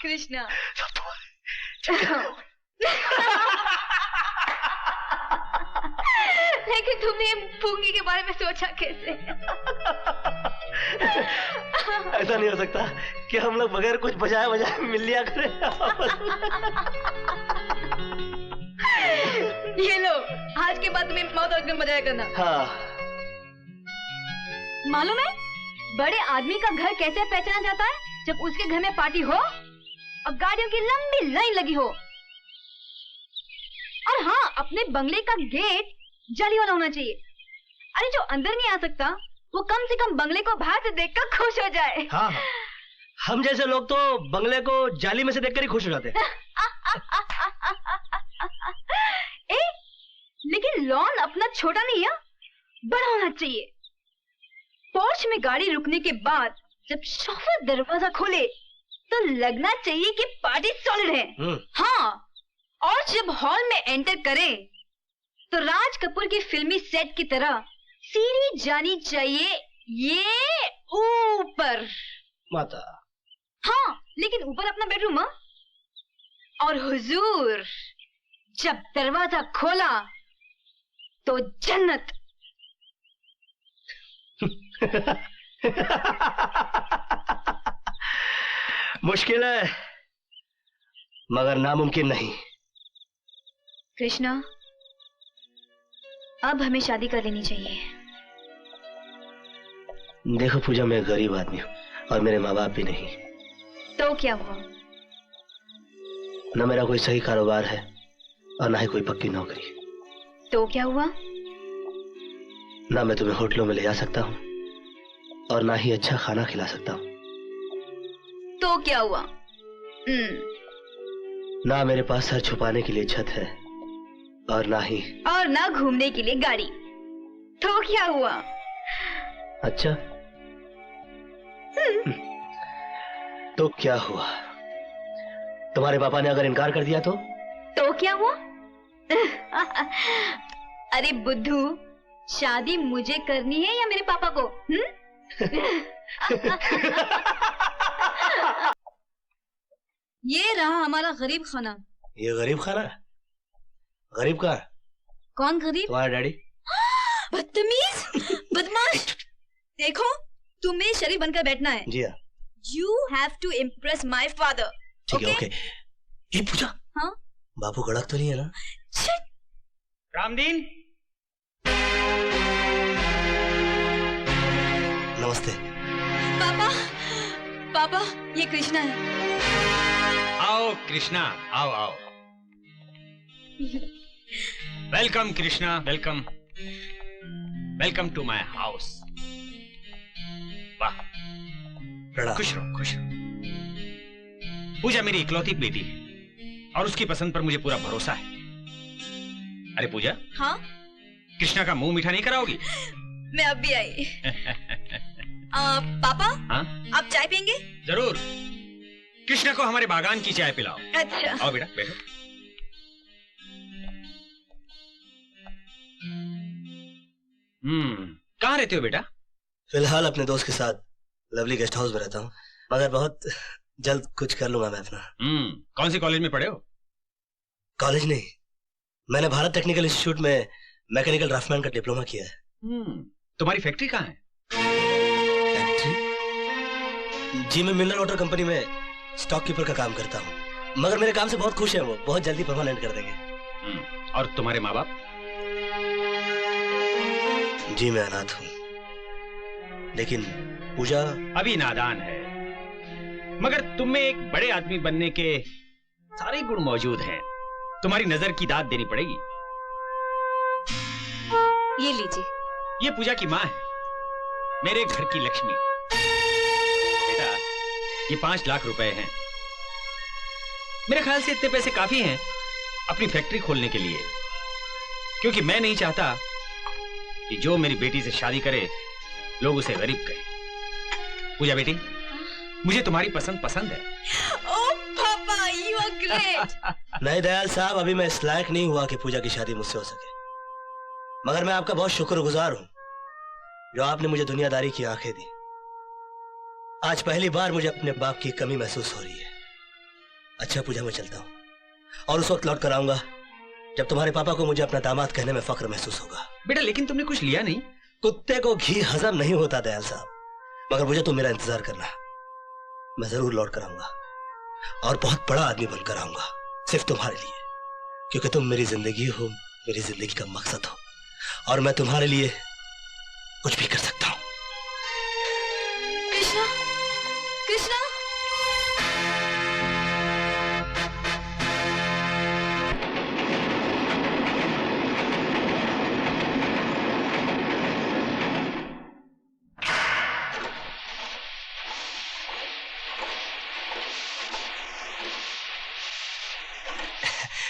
कृष्णा लेकिन तुमने फूंगी के बारे में सोचा कैसे? ऐसा नहीं हो सकता कि हम लोग बगैर कुछ बजाए बजाए मिल लिया करें। ये लो, आज के बाद तुम्हें माउथ ऑर्गन बजाया करना। हाँ। मालूम है बड़े आदमी का घर कैसे पहचाना जाता है? जब उसके घर में पार्टी हो और गाड़ियों की लंबी लाइन लगी हो। और हाँ, अपने बंगले का गेट जाली वाला होना चाहिए। अरे जो अंदर नहीं आ सकता वो कम से कम बंगले को बाहर से देखकर खुश हो जाए। हाँ, हाँ। हम जैसे लोग तो बंगले को जाली में से देखकर ही खुश हो जाते हैं। लेकिन लॉन अपना छोटा नहीं है, बड़ा होना चाहिए। पोर्च में गाड़ी रुकने के बाद जब शोफर दरवाजा खोले तो लगना चाहिए कि पार्टी सॉलिड है। हाँ, और जब हॉल में एंटर करे तो राज कपूर की फिल्मी सेट की तरह सीढ़ी जानी चाहिए ये ऊपर। माता। हाँ, लेकिन ऊपर अपना बेडरूम। और हुजूर जब दरवाजा खोला तो जन्नत। मुश्किल है मगर नामुमकिन नहीं। कृष्णा, अब हमें शादी कर लेनी चाहिए। देखो पूजा, मैं गरीब आदमी हूँ और मेरे माँ बाप भी नहीं। तो क्या हुआ? न मेरा कोई सही कारोबार है और ना ही कोई पक्की नौकरी। तो क्या हुआ? ना मैं तुम्हें होटलों में ले जा सकता हूँ और ना ही अच्छा खाना खिला सकता हूँ। तो क्या हुआ? ना मेरे पास सर छुपाने के लिए छत है और ना घूमने के लिए गाड़ी। तो क्या हुआ? अच्छा, तो क्या हुआ? तुम्हारे पापा ने अगर इनकार कर दिया तो क्या हुआ? अरे बुद्धू, शादी मुझे करनी है या मेरे पापा को? ये रहा हमारा गरीब खाना। ये गरीब खाना? गरीब कहाँ? कौन गरीब? तुम्हारा डैडी। बदतमीज, बदमाश। देखो, तुम्हें शरीफ बनकर बैठना है। जी हाँ। You have to impress my father. ठीक है, ओके। ये पूजा। हाँ? बापू कड़क तो नहीं है ना? रामदीन, नमस्ते। पापा, पापा, ये कृष्णा है। आओ कृष्णा, आओ आओ। Welcome Krishna, welcome, welcome to my house. वाह, खुश रहो, खुश रहो। पूजा मेरी इकलौती बेटी है और उसकी पसंद पर मुझे पूरा भरोसा है। अरे पूजा। हाँ? कृष्णा का मुंह मीठा नहीं कराओगी? मैं अब भी आई। पापा, हाँ? आप चाय पियेंगे? जरूर। कृष्णा को हमारे बागान की चाय पिलाओ। अच्छा। आओ बेटा, बैठो। कहाँ रहते हो बेटा? फिलहाल अपने दोस्त के साथ लवली गेस्ट हाउस में रहता हूँ, मगर बहुत जल्द कुछ कर लूंगा मैं अपना। कौन से कॉलेज में पढ़े हो? कॉलेज नहीं, मैंने भारत टेक्निकल इंस्टीट्यूट में मैकेनिकल ड्राफ्टमैन का डिप्लोमा किया है। तुम्हारी फैक्ट्री कहाँ है? फैक्ट्री? जी, मैं मिनरल वाटर कंपनी में स्टॉक कीपर का काम करता हूँ, मगर मेरे काम से बहुत खुश है वो, बहुत जल्दी परमानेंट कर देंगे। और तुम्हारे माँ बाप? जी, मैं अनाथ हूँ, लेकिन पूजा अभी नादान है, मगर तुम में एक बड़े आदमी बनने के सारे गुण मौजूद हैं। तुम्हारी नजर की दाद देनी पड़ेगी। ये लीजिए। ये पूजा की माँ है, मेरे घर की लक्ष्मी। बेटा, ये 5 लाख रुपए हैं। मेरे ख्याल से इतने पैसे काफी हैं अपनी फैक्ट्री खोलने के लिए, क्योंकि मैं नहीं चाहता कि जो मेरी बेटी से शादी करे लोग उसे गरीब कहें। पूजा बेटी, मुझे तुम्हारी पसंद है। ओह पापा, यू आर ग्रेट। नहीं दयाल साहब, अभी मैं इस लायक नहीं हुआ कि पूजा की शादी मुझसे हो सके, मगर मैं आपका बहुत शुक्रगुजार हूं जो आपने मुझे दुनियादारी की आंखें दी। आज पहली बार मुझे अपने बाप की कमी महसूस हो रही है। अच्छा पूजा, मैं चलता हूं, और उस वक्त लौट कर आऊंगा जब तुम्हारे पापा को मुझे अपना दामाद कहने में फख्र महसूस होगा। बेटा, लेकिन तुमने कुछ लिया नहीं। कुत्ते को घी हजम नहीं होता दयाल साहब, मगर मुझे तुम मेरा इंतजार करना। मैं जरूर लौट कर आऊंगा और बहुत बड़ा आदमी बनकर आऊंगा, सिर्फ तुम्हारे लिए, क्योंकि तुम मेरी जिंदगी हो, मेरी जिंदगी का मकसद हो, और मैं तुम्हारे लिए कुछ भी कर सकता हूं। कृष्णा, कृष्णा।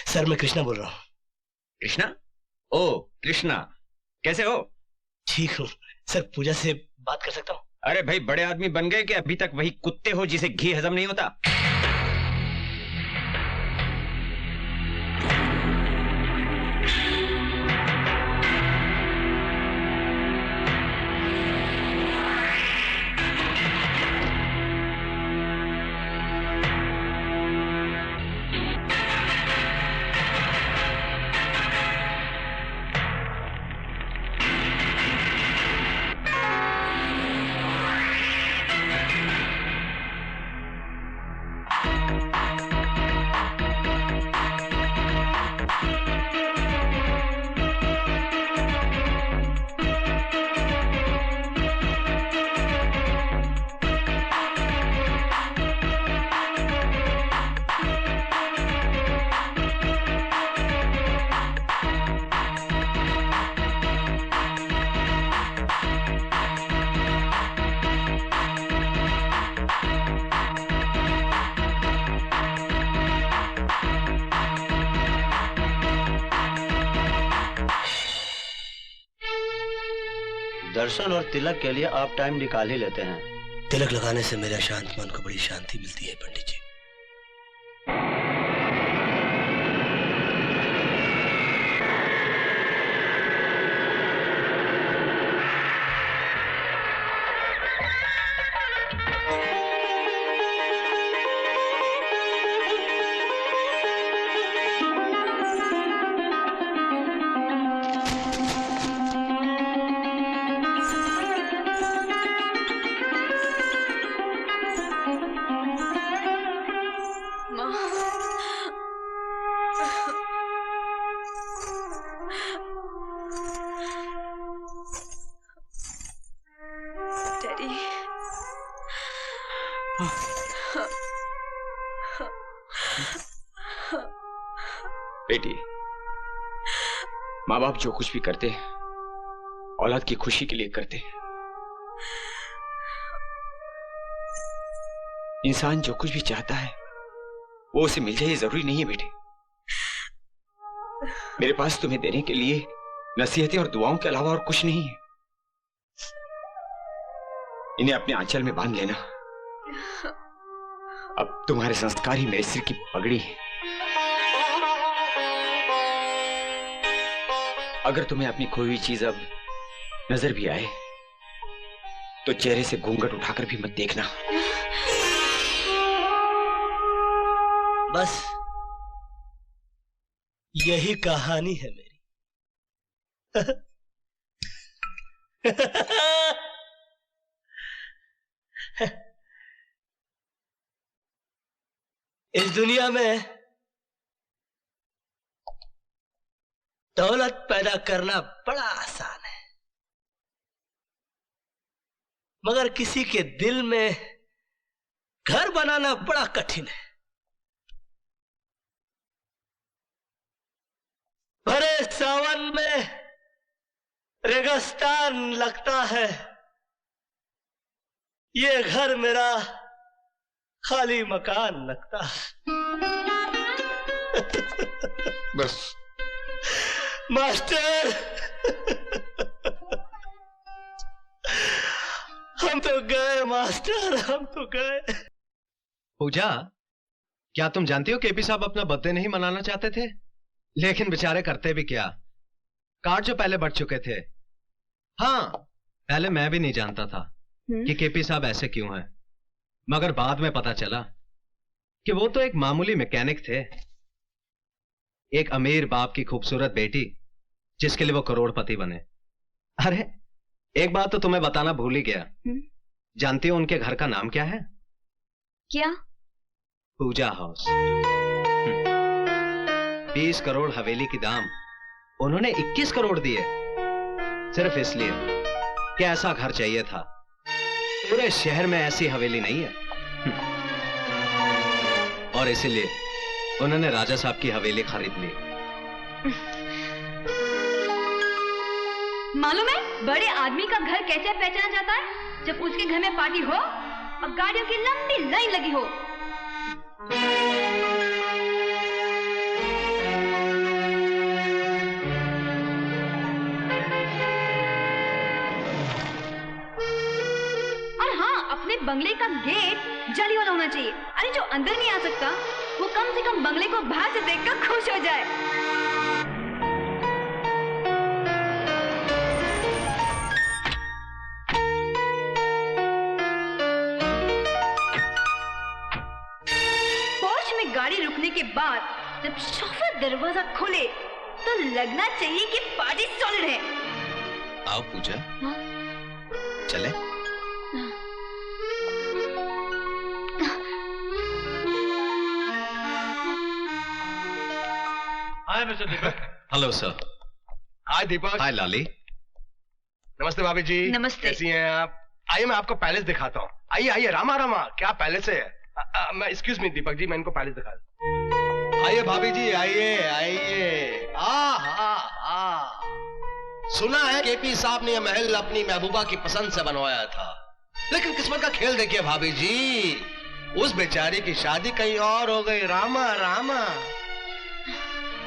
सर, मैं कृष्णा बोल रहा हूँ। कृष्णा? ओ कृष्णा, कैसे हो? ठीक हूँ सर। पूजा से बात कर सकता हूँ? अरे भाई, बड़े आदमी बन गए कि अभी तक वही कुत्ते हो जिसे घी हजम नहीं होता? दर्शन और तिलक के लिए आप टाइम निकाल ही लेते हैं। तिलक लगाने से मेरे अशांत मन को बड़ी शांति मिलती है पंडित जी। बेटी, माँ बाप जो कुछ भी करते हैं औलाद की खुशी के लिए करते हैं। इंसान जो कुछ भी चाहता है वो उसे मिल जाए, जरूरी नहीं है बेटे। मेरे पास तुम्हें देने के लिए नसीहतें और दुआओं के अलावा और कुछ नहीं है। इन्हें अपने आंचल में बांध लेना। अब तुम्हारे संस्कार ही मेरे सिर की पगड़ी है। अगर तुम्हें अपनी खोई हुई चीज अब नजर भी आए तो चेहरे से घूंघट उठाकर भी मत देखना। बस यही कहानी है मेरी। इस दुनिया में दौलत पैदा करना बड़ा आसान है, मगर किसी के दिल में घर बनाना बड़ा कठिन है। भरे सावन में रेगिस्तान लगता है, ये घर मेरा खाली मकान लगता है। बस मास्टर, हम तो गए मास्टर, हम तो गए। पूजा, क्या तुम जानती हो केपी साहब अपना बर्थडे नहीं मनाना चाहते थे, लेकिन बेचारे करते भी क्या, कार्ड जो पहले बढ़ चुके थे। हाँ, पहले मैं भी नहीं जानता था कि केपी साहब ऐसे क्यों हैं, मगर बाद में पता चला कि वो तो एक मामूली मैकेनिक थे। एक अमीर बाप की खूबसूरत बेटी जिसके लिए वो करोड़पति बने। अरे एक बात तो तुम्हें बताना भूल ही गया। जानती हो उनके घर का नाम क्या है? क्या? पूजा हाउस। 20 करोड़ हवेली की दाम उन्होंने 21 करोड़ दिए, सिर्फ इसलिए कि ऐसा घर चाहिए था। पूरे शहर में ऐसी हवेली नहीं है। और इसीलिए उन्होंने राजा साहब की हवेली खरीद ली। मालूम है बड़े आदमी का घर कैसे पहचाना जाता है? जब उसके घर में पार्टी हो और गाड़ियों की लंबी लाइन लगी हो। और हाँ, अपने बंगले का गेट जाली वाला होना चाहिए। अरे जो अंदर नहीं आ सकता वो कम से कम बंगले को बाहर से देखकर खुश हो जाए। गाड़ी रुकने के बाद जब शोफर दरवाजा खोले तो लगना चाहिए कि पार्टी सॉलिड है। आओ पूजा। हाँ? चले? Hi mister Deepak. Hello sir. Hi Deepak. Hi Lali. नमस्ते भाभी जी। नमस्ते। कैसी हैं आप? आइए मैं आपको पैलेस दिखाता हूँ। आइए आइए, रामा रामा, क्या पैलेस है। मैं एक्सक्यूज मी दीपक जी, मैं इनको पैलेस दिखा दूं। आइए भाभी जी, आइए आइए। सुना है केपी साहब ने यह महल अपनी महबूबा की पसंद से बनवाया था, लेकिन किस्मत का खेल देखिए भाभी जी, उस बेचारी की शादी कहीं और हो गई। रामा रामा।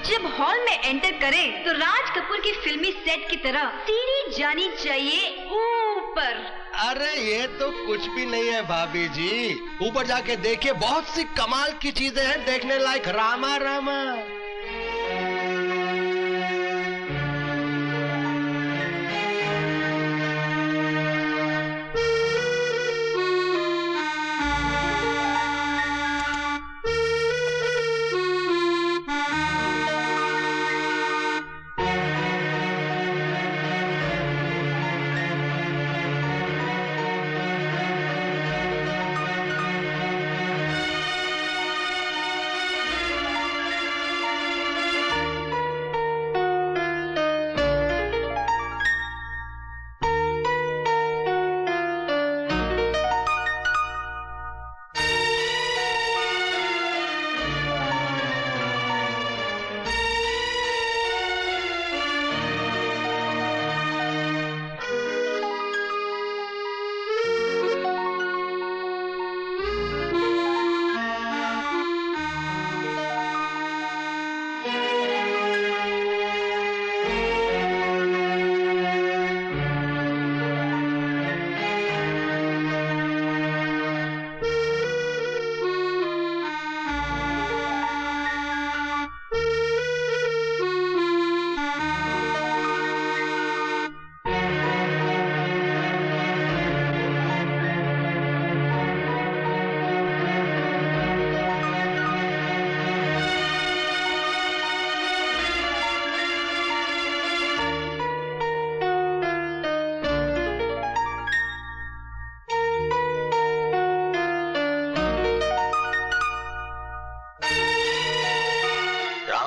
जब हॉल में एंटर करें तो राज कपूर की फिल्मी सेट की तरह सीढ़ी जानी चाहिए ऊपर। अरे ये तो कुछ भी नहीं है भाभी जी, ऊपर जाके देखिए, बहुत सी कमाल की चीजें हैं देखने लायक। रामा रामा।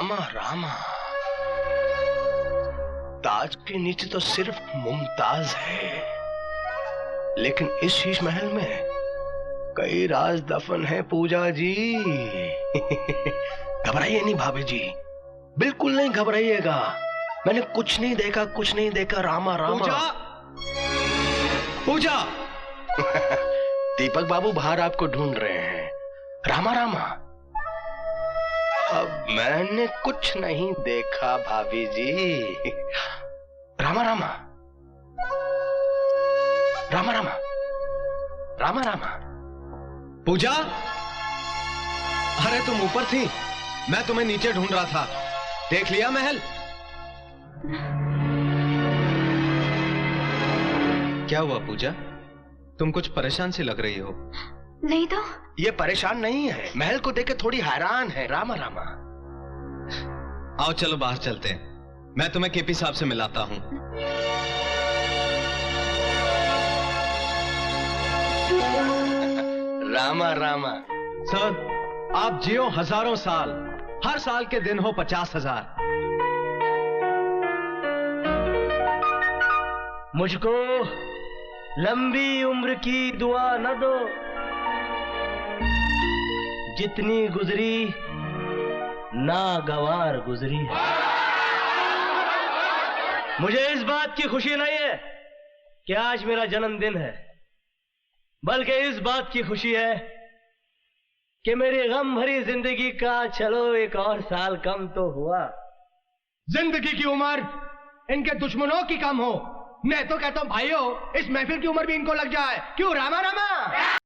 रामा रामा, ताज के नीचे तो सिर्फ मुमताज है, लेकिन इस शीश महल में कई राज दफन है पूजा जी। घबराइए नहीं भाभी जी, बिल्कुल नहीं घबराइएगा। मैंने कुछ नहीं देखा, कुछ नहीं देखा। रामा रामा। पूजा, पूजा। दीपक बाबू बाहर आपको ढूंढ रहे हैं। रामा रामा, अब मैंने कुछ नहीं देखा भाभी जी। रामा रामा, रामा रामा, रामा रामा। पूजा, अरे तुम ऊपर थी, मैं तुम्हें नीचे ढूंढ रहा था। देख लिया महल? क्या हुआ पूजा, तुम कुछ परेशान सी लग रही हो। नहीं तो। ये परेशान नहीं है, महल को देख के थोड़ी हैरान है। रामा रामा, आओ चलो बाहर चलते हैं, मैं तुम्हें केपी साहब से मिलाता हूं। रामा रामा। सर, आप जियो हजारों साल, हर साल के दिन हो 50,000। मुझको लंबी उम्र की दुआ न दो, जितनी गुजरी नागवार गुजरी है। मुझे इस बात की खुशी नहीं है कि आज मेरा जन्मदिन है, बल्कि इस बात की खुशी है कि मेरी गम भरी जिंदगी का चलो एक और साल कम तो हुआ। जिंदगी की उम्र इनके दुश्मनों की कम हो। मैं तो कहता हूं भाइयों, इस महफिल की उम्र भी इनको लग जाए। क्यों रामा रामा?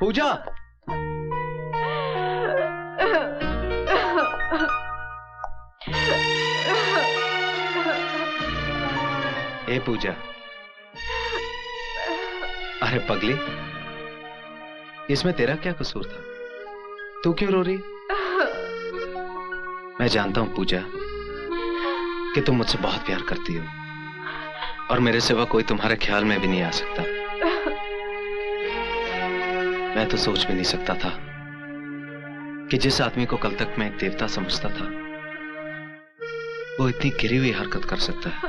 पूजा, ए पूजा, अरे पगली, इसमें तेरा क्या कसूर था? तू क्यों रो रही? मैं जानता हूं पूजा कि तुम मुझसे बहुत प्यार करती हो, और मेरे सिवा कोई तुम्हारे ख्याल में भी नहीं आ सकता। मैं तो सोच भी नहीं सकता था कि जिस आदमी को कल तक मैं एक देवता समझता था, वो इतनी गिरी हुई हरकत कर सकता है।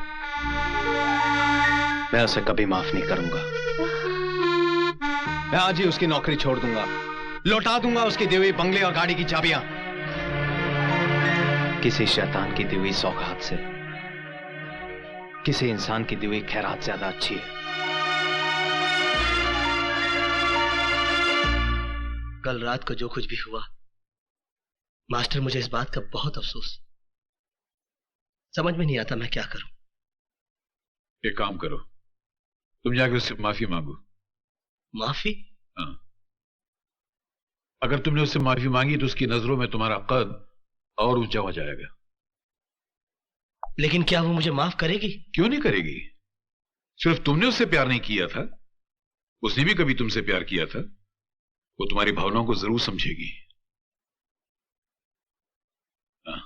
मैं उसे कभी माफ नहीं करूंगा। मैं आज ही उसकी नौकरी छोड़ दूंगा, लौटा दूंगा उसकी दी हुई बंगले और गाड़ी की चाबियां। किसी शैतान की दी हुई सौगात से किसी इंसान की दी हुई खैरात ज्यादा अच्छी है। कल रात को जो कुछ भी हुआ, मास्टर, मुझे इस बात का बहुत अफसोस। समझ में नहीं आता मैं क्या करूं। एक काम करो, तुम जाके उससे माफी मांगो। माफी? हाँ। अगर तुमने उससे माफी मांगी तो उसकी नजरों में तुम्हारा कद और ऊंचा हो जाएगा। लेकिन क्या वो मुझे माफ करेगी? क्यों नहीं करेगी? सिर्फ तुमने उससे प्यार नहीं किया था, उसने भी कभी तुमसे प्यार किया था। वो तुम्हारी भावनाओं को जरूर समझेगी। हाँ।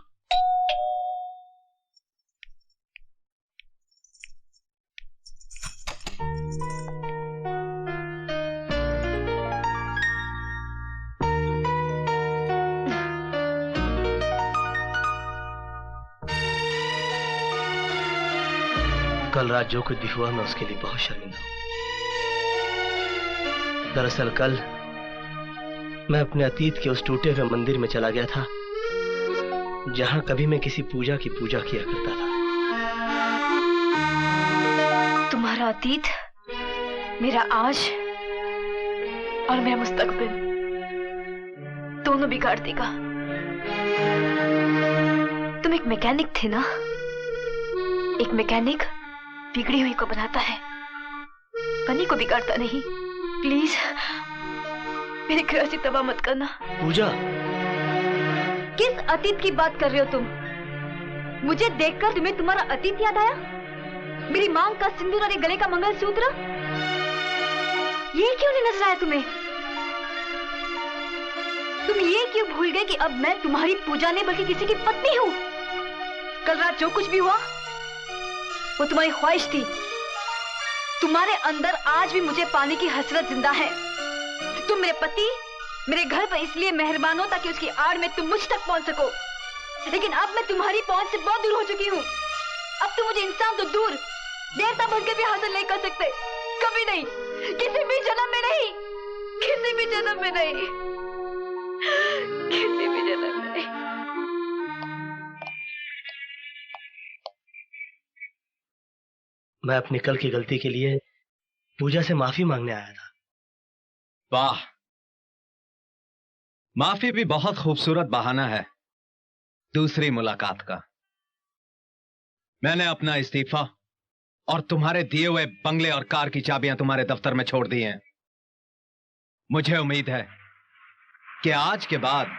कल रात जो कुछ भी हुआ, मैं उसके लिए बहुत शर्मिंदा हूं। दरअसल कल मैं अपने अतीत के उस टूटे हुए मंदिर में चला गया था जहां कभी मैं किसी पूजा की पूजा किया करता था। तुम्हारा अतीत, मेरा आज और मेरा मुस्तकबिल दोनों बिगाड़ देगा। तुम एक मैकेनिक थे ना? एक मैकेनिक बिगड़ी हुई को बनाता है, बनी को बिगाड़ता नहीं। प्लीज मेरे घर से तबाह मत करना। पूजा, किस अतीत की बात कर रहे हो तुम? मुझे देखकर तुम्हें तुम्हारा अतीत याद आया? मेरी मांग का सिंदूर और गले का मंगलसूत्र, ये क्यों नहीं नजर आया तुम्हें? तुम ये क्यों भूल गए कि अब मैं तुम्हारी पूजा नहीं बल्कि किसी की पत्नी हूँ? कल रात जो कुछ भी हुआ वो तुम्हारी ख्वाहिश थी। तुम्हारे अंदर आज भी मुझे पाने की हसरत जिंदा है। तुम मेरे पति मेरे घर पर इसलिए मेहरबान हो ताकि उसकी आड़ में तुम मुझ तक पहुंच सको, लेकिन अब मैं तुम्हारी पहुंच से बहुत दूर हो चुकी हूँ। अब तुम मुझे इंसान तो दूर देवता बनकर भी हासिल नहीं कर सकते, कभी नहीं, किसी भी जन्म में नहीं, किसी भी जन्म में नहीं, किसी भी जन्म में नहीं। मैं अपनी कल की गलती के लिए पूजा से माफी मांगने आया था। वाह, माफी भी बहुत खूबसूरत बहाना है दूसरी मुलाकात का। मैंने अपना इस्तीफा और तुम्हारे दिए हुए बंगले और कार की चाबियां तुम्हारे दफ्तर में छोड़ दी हैं। मुझे उम्मीद है कि आज के बाद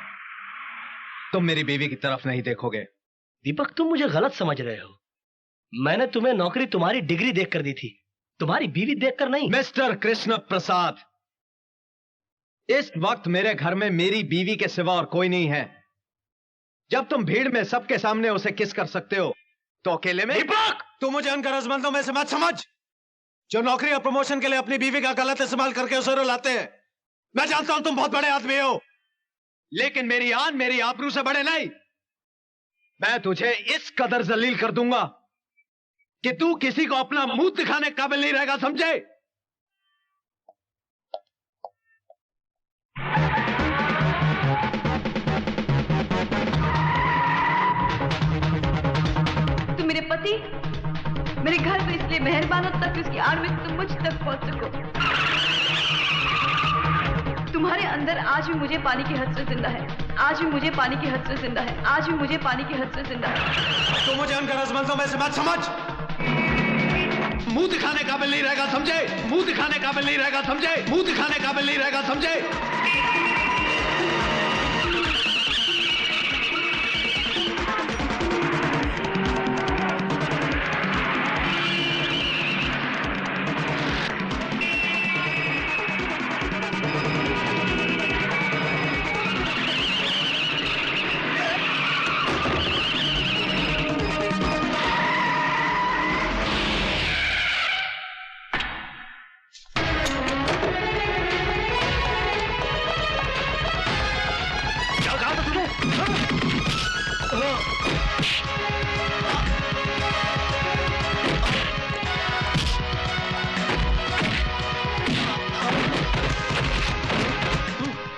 तुम मेरी बीवी की तरफ नहीं देखोगे। दीपक, तुम मुझे गलत समझ रहे हो। मैंने तुम्हें नौकरी तुम्हारी डिग्री देखकर दी थी, तुम्हारी बीवी देखकर नहीं। मिस्टर कृष्ण प्रसाद, इस वक्त मेरे घर में मेरी बीवी के सिवा और कोई नहीं है। जब तुम भीड़ में सबके सामने उसे किस कर सकते हो तो अकेले में। दीपक, तू मुझे उन गरजमंदों में से मत समझ जो नौकरी और प्रमोशन के लिए अपनी बीवी का गलत इस्तेमाल करके उसे रुलाते हैं। मैं जानता हूं तुम बहुत बड़े आदमी हो, लेकिन मेरी आन मेरी आबरू से बड़े नहीं। मैं तुझे इस कदर जलील कर दूंगा कि तू किसी को अपना मुंह दिखाने के काबिल नहीं रहेगा, समझे? तुम मेरे पति मेरे घर पर इसलिए मेहरबान हो ताकि उसकी आड़ में तुम मुझ तक पहुंच सको। तुम्हारे अंदर आज भी मुझे पानी की हसरत जिंदा है, आज भी मुझे पानी की हसरत जिंदा है, आज भी मुझे पानी की हसरत जिंदा है। तू मुझे उन गरजमंदों में से मत समझ। मुंह दिखाने काबिल नहीं रहेगा, समझे? मुंह दिखाने काबिल नहीं रहेगा, समझे? मुंह दिखाने काबिल नहीं रहेगा, समझे?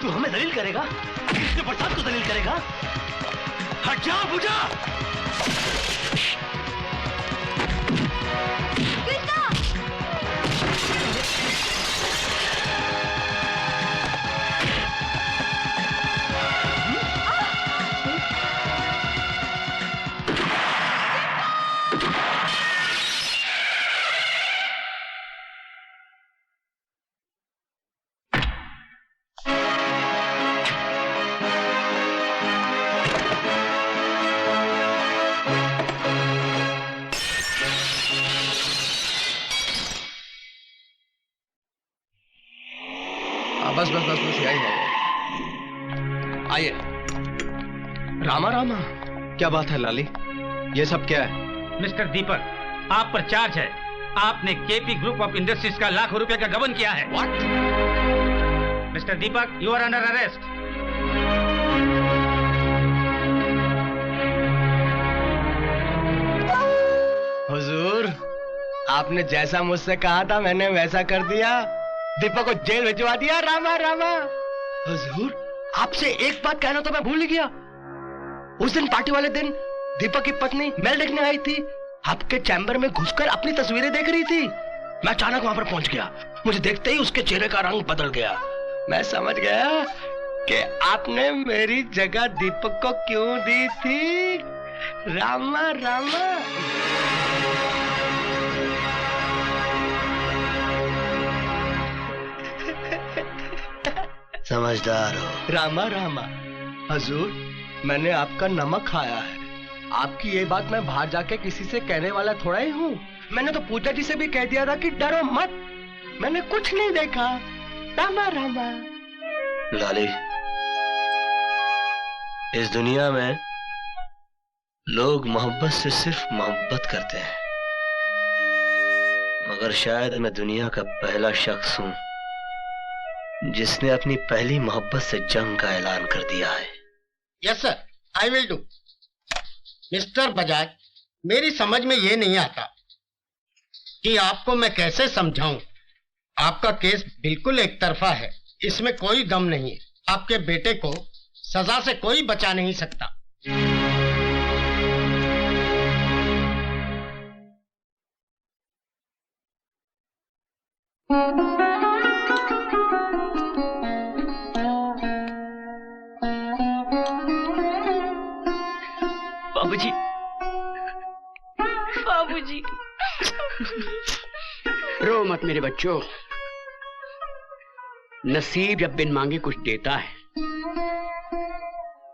तू हमें दलील करेगा? कृष्ण प्रसाद को दलील करेगा? हट जा पूजा! बस बस बस बस यही है। आइए। रामा रामा, क्या बात है लाली? ये सब क्या है? मिस्टर दीपक, आप पर चार्ज है। आपने केपी ग्रुप ऑफ इंडस्ट्रीज का लाखों रुपए का गबन किया है। What? Mister Deepak, you are under arrest. हुजूर, आपने जैसा मुझसे कहा था मैंने वैसा कर दिया। दीपक को जेल भिजवा दिया। रामा रामा। हुजूर, आपसे एक बात कहना तो मैं भूल ही गया। उस दिन पार्टी वाले दिन दीपक की पत्नी मेल देखने आई थी, आपके चैम्बर में घुसकर अपनी तस्वीरें देख रही थी। मैं अचानक वहां पर पहुंच गया। मुझे देखते ही उसके चेहरे का रंग बदल गया। मैं समझ गया कि आपने मेरी जगह दीपक को क्यों दी थी। रामा रामा। समझदार हो। रामा रामा। हजूर, मैंने आपका नमक खाया है। आपकी ये बात मैं बाहर जाके किसी से कहने वाला थोड़ा ही हूँ। मैंने तो पूजा जी से भी कह दिया था कि डरो मत, मैंने कुछ नहीं देखा। रामा रामा। लाली, इस दुनिया में लोग मोहब्बत से सिर्फ मोहब्बत करते हैं, मगर शायद मैं दुनिया का पहला शख्स हूं जिसने अपनी पहली मोहब्बत से जंग का ऐलान कर दिया है। Yes sir, I will do. Mister Bajaj, मेरी समझ में ये नहीं आता कि आपको मैं कैसे समझाऊं। आपका केस बिल्कुल एक तरफा है, इसमें कोई दम नहीं है। आपके बेटे को सजा से कोई बचा नहीं सकता। बाबूजी, बाबूजी। रो मत मेरे बच्चों, नसीब जब बिन मांगे कुछ देता है,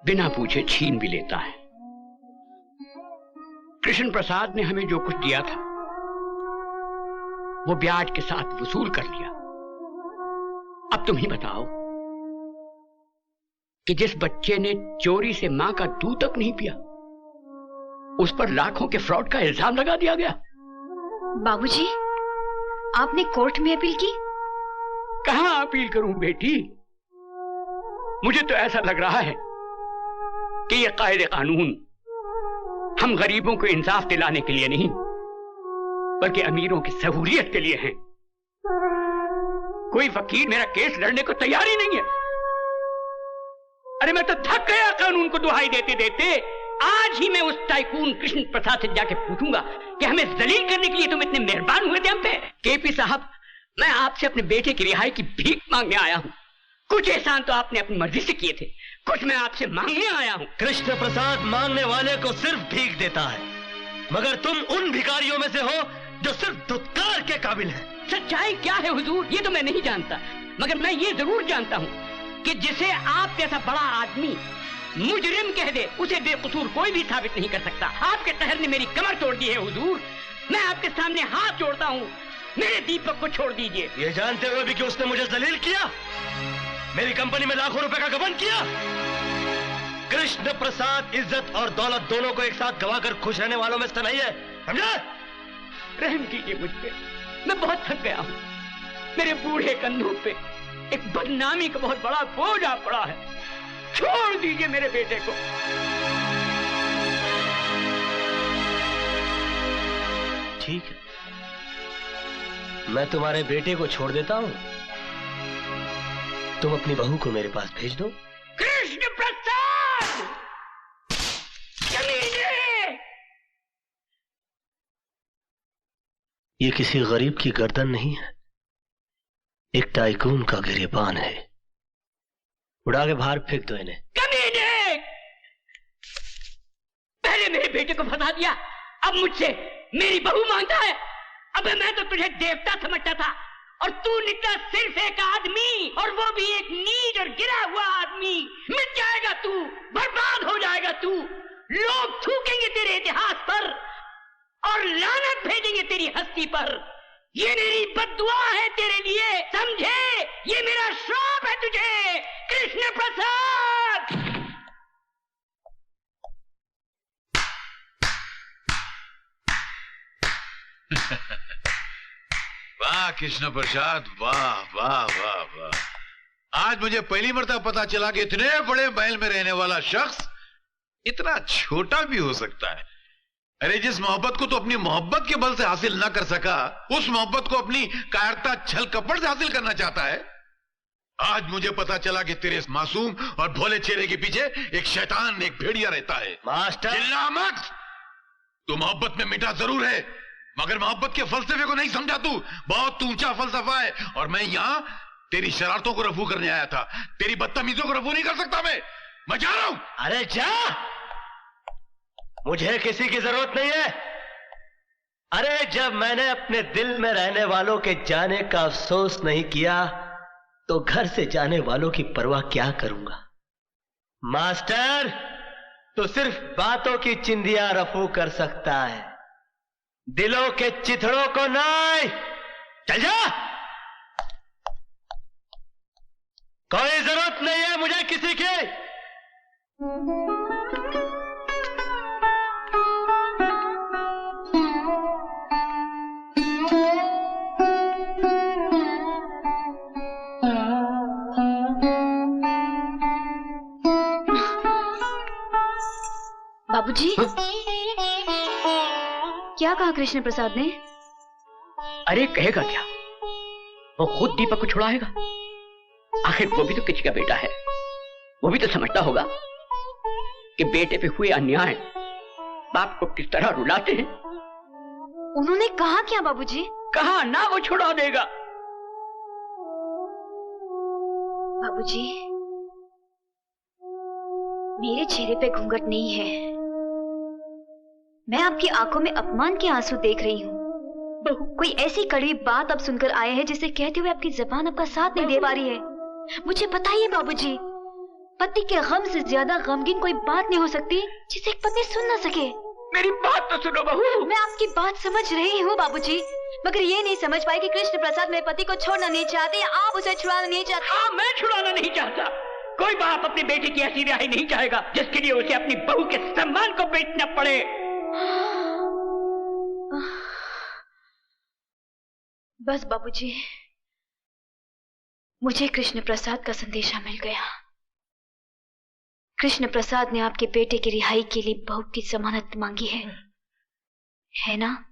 बिना पूछे छीन भी लेता है। कृष्ण प्रसाद ने हमें जो कुछ दिया था वो ब्याज के साथ वसूल कर लिया। अब तुम ही बताओ कि जिस बच्चे ने चोरी से मां का दूध तक नहीं पिया, उस पर लाखों के फ्रॉड का इल्जाम लगा दिया गया। बाबूजी, आपने कोर्ट में अपील की? कहां अपील करूं बेटी, मुझे तो ऐसा लग रहा है कि यह कायदे कानून हम गरीबों को इंसाफ दिलाने के लिए नहीं, बल्कि अमीरों की सहूलियत के लिए है। कोई वकील मेरा केस लड़ने को तैयार ही नहीं है। अरे मैं तो थक गया कानून को दुहाई देते देते। आज ही मैं उस टाइकून कृष्ण प्रसाद से जाके पूछूंगा कि हमें जलील करने के लिए तुम इतने मेहरबान हुए थे हम पे। केपी साहब, मैं आपसे अपने बेटे की रिहाई की भीख मांगने आया हूं। कुछ एहसान तो आपने अपनी मर्जी से किए थे, कुछ मैं आपसे मांगने आया हूं। कृष्ण प्रसाद मांगने वाले को सिर्फ भीख देता है, मगर तुम उन भिखारियों में से हो जो सिर्फ धुतकार के काबिल है। सच्चाई क्या है हुजूर, ये तो मैं नहीं जानता, मगर मैं ये जरूर जानता हूं कि जिसे आप जैसा बड़ा आदमी मुजरिम कह दे, उसे बेकसूर कोई भी साबित नहीं कर सकता। आपके कहर ने मेरी कमर तोड़ दी है हुजूर। मैं आपके सामने हाथ जोड़ता हूं, मेरे दीपक को छोड़ दीजिए। ये जानते हुए भी कि उसने मुझे जलील किया, मेरी कंपनी में लाखों रुपए का गबन किया। कृष्ण प्रसाद इज्जत और दौलत दोनों को एक साथ गवाकर खुश रहने वालों में से नहीं है, समझा? रहम कीजिए मुझ पे, मैं बहुत थक गया हूं। मेरे बूढ़े कंधों पे एक बदनामी का बहुत बड़ा बोझ आ पड़ा है। छोड़ दीजिए मेरे बेटे को। ठीक है, मैं तुम्हारे बेटे को छोड़ देता हूं, तुम अपनी बहू को मेरे पास भेज दो। कृष्ण प्रसाद, ये किसी गरीब की गर्दन नहीं है, एक टाइकून का गिरेबान है। उड़ा के बाहर फेंक दो इन्हें। कमीने! पहले मेरे बेटे को फंसा दिया, अब मुझसे मेरी बहू मांगता है। अबे मैं तो तुझे देवता समझता था और तू निकला सिर्फ एक आदमी, और वो भी एक नीच और गिरा हुआ आदमी। मिट जाएगा तू, बर्बाद हो जाएगा तू। लोग थूकेंगे तेरे इतिहास पर और लानत भेजेंगे तेरी हस्ती पर। ये मेरी बद्दुआ है तेरे लिए, समझे? ये मेरा श्राप है तुझे, कृष्ण प्रसाद। वाह कृष्ण प्रसाद, वाह वाह वाह वाह। आज मुझे पहली मर्तबा पता चला कि इतने बड़े महल में रहने वाला शख्स इतना छोटा भी हो सकता है। अरे जिस मोहब्बत को तो अपनी मोहब्बत के बल से हासिल ना कर सका, उस मोहब्बत को अपनी कायरता छल कपट से हासिल करना चाहता है। आज मुझे पता चला कि तेरे इस मासूम और भोले चेहरे के पीछे एक शैतान, एक भेड़िया रहता है। मास्टर, चिल्ला मत। तू मोहब्बत में मीठा जरूर है, मगर मोहब्बत के फलसफे को नहीं समझा तू। बहुत ऊंचा फलसफा है, और मैं यहां तेरी शरारतों को रफू करने आया था। तेरी बदतमीजों को रफू नहीं कर सकता मैं जा रहा हूं। अरे जा, मुझे किसी की जरूरत नहीं है। अरे जब मैंने अपने दिल में रहने वालों के जाने का अफसोस नहीं किया, तो घर से जाने वालों की परवाह क्या करूंगा। मास्टर, तो सिर्फ बातों की चिंदियां रफू कर सकता है, दिलों के चिथड़ों को नहीं। चल जा, कोई जरूरत नहीं है मुझे किसी की। बाबूजी, क्या कहा कृष्ण प्रसाद ने? अरे कहेगा क्या, वो खुद दीपक को छुड़ाएगा। आखिर वो भी तो किसी का बेटा है, वो भी तो समझता होगा कि बेटे पे हुए अन्याय बाप को किस तरह रुलाते हैं। उन्होंने कहा क्या बाबूजी? कहा ना वो छुड़ा देगा। बाबूजी, मेरे चेहरे पे घूंघट नहीं है, मैं आपकी आंखों में अपमान के आंसू देख रही हूँ। कोई ऐसी कड़वी बात अब सुनकर आए हैं जिसे कहते हुए आपकी जबान आपका साथ नहीं दे पा रही है। मुझे बताइए बाबूजी, पति के गम से ज्यादा गमगीन कोई बात नहीं हो सकती जिसे एक पत्नी सुन ना सके। मेरी बात तो सुनो बहू। मैं आपकी बात समझ रही हूँ बाबूजी, मगर ये नहीं समझ पाई कि कृष्ण प्रसाद मेरे पति को छोड़ना नहीं चाहते या आप उसे छुड़ाना नहीं चाहते। हाँ, मैं छुड़ाना नहीं चाहता। कोई बाप अपने बेटे की ऐसी रिहाई नहीं चाहेगा जिसके लिए उसे अपनी बहू के सम्मान को बेचना पड़े। बस बाबूजी, मुझे कृष्ण प्रसाद का संदेशा मिल गया। कृष्ण प्रसाद ने आपके बेटे की रिहाई के लिए बहू की जमानत मांगी है ना?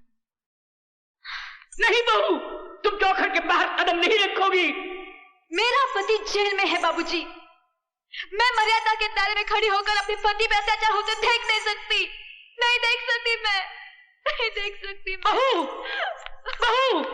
नहीं बहू, तुम चौखट के बाहर कदम नहीं रखोगी। मेरा पति जेल में है बाबूजी, मैं मर्यादा के दायरे में खड़ी होकर अपने पति पे अत्याचार होते देख नहीं सकती। नहीं देख सकती, मैं नहीं देख सकती। बहू, बहू,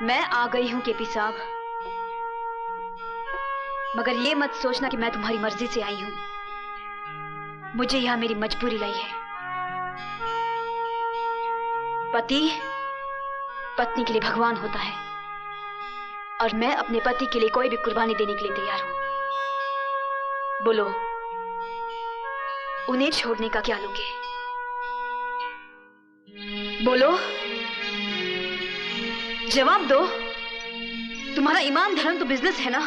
मैं आ गई हूं केपी साहब, मगर ये मत सोचना कि मैं तुम्हारी मर्जी से आई हूं। मुझे यहां मेरी मजबूरी लाई है। पति पत्नी के लिए भगवान होता है और मैं अपने पति के लिए कोई भी कुर्बानी देने के लिए तैयार हूं। बोलो, उन्हें छोड़ने का क्या लोगे? बोलो, जवाब दो। तुम्हारा ईमान धर्म तो बिजनेस है ना?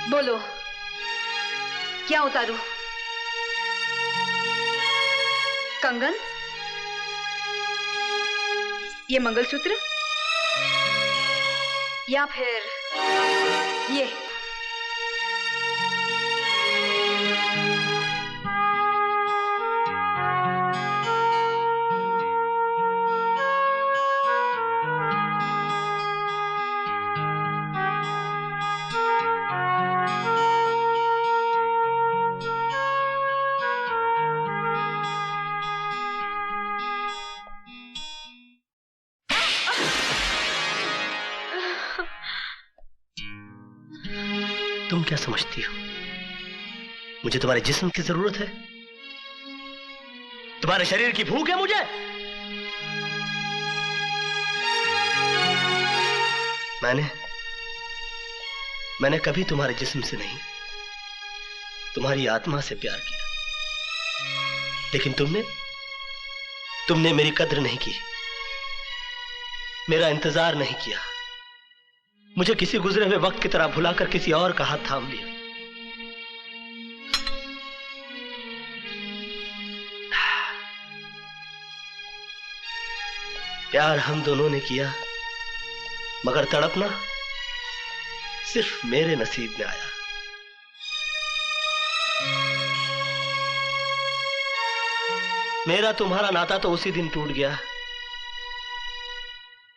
बोलो, क्या उतारूं? कंगन, ये मंगलसूत्र, या फिर ये? तुम क्या समझती हो मुझे तुम्हारे जिस्म की जरूरत है? तुम्हारे शरीर की भूख है मुझे? मैंने कभी तुम्हारे जिस्म से नहीं, तुम्हारी आत्मा से प्यार किया। लेकिन तुमने मेरी कद्र नहीं की, मेरा इंतजार नहीं किया। मुझे किसी गुजरे हुए वक्त की तरह भुलाकर किसी और का हाथ थाम लिया। प्यार हम दोनों ने किया, मगर तड़पना सिर्फ मेरे नसीब में आया। मेरा तुम्हारा नाता तो उसी दिन टूट गया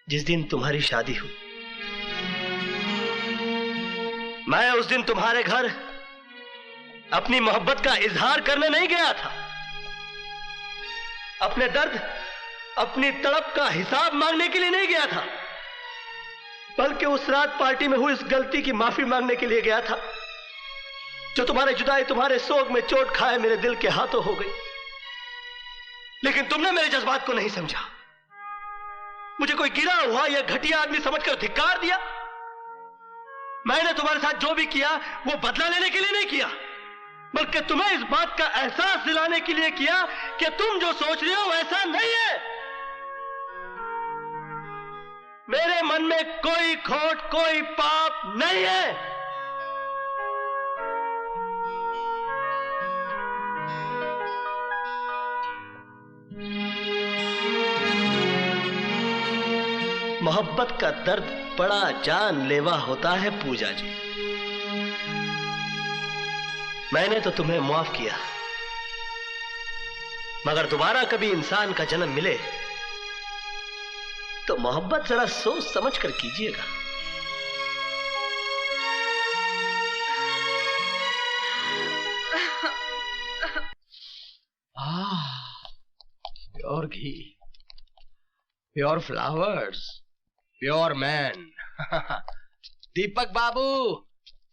जिस दिन तुम्हारी शादी हुई। मैं उस दिन तुम्हारे घर अपनी मोहब्बत का इजहार करने नहीं गया था, अपने दर्द, अपनी तड़प का हिसाब मांगने के लिए नहीं गया था, बल्कि उस रात पार्टी में हुई इस गलती की माफी मांगने के लिए गया था जो तुम्हारे जुदाई, तुम्हारे सोग में चोट खाए मेरे दिल के हाथों हो गई। लेकिन तुमने मेरे जज्बात को नहीं समझा, मुझे कोई गिरा हुआ या घटिया आदमी समझकर धिक्कार दिया। मैंने तुम्हारे साथ जो भी किया वो बदला लेने के लिए नहीं किया, बल्कि तुम्हें इस बात का एहसास दिलाने के लिए किया कि तुम जो सोच रहे हो वैसा नहीं है। मेरे मन में कोई खोट, कोई पाप नहीं है। मोहब्बत का दर्द बड़ा जानलेवा होता है पूजा जी। मैंने तो तुम्हें माफ किया, मगर दोबारा कभी इंसान का जन्म मिले तो मोहब्बत जरा सोच समझ कर कीजिएगा। प्योर घी, प्योर फ्लावर्स, प्योर मैन। दीपक बाबू,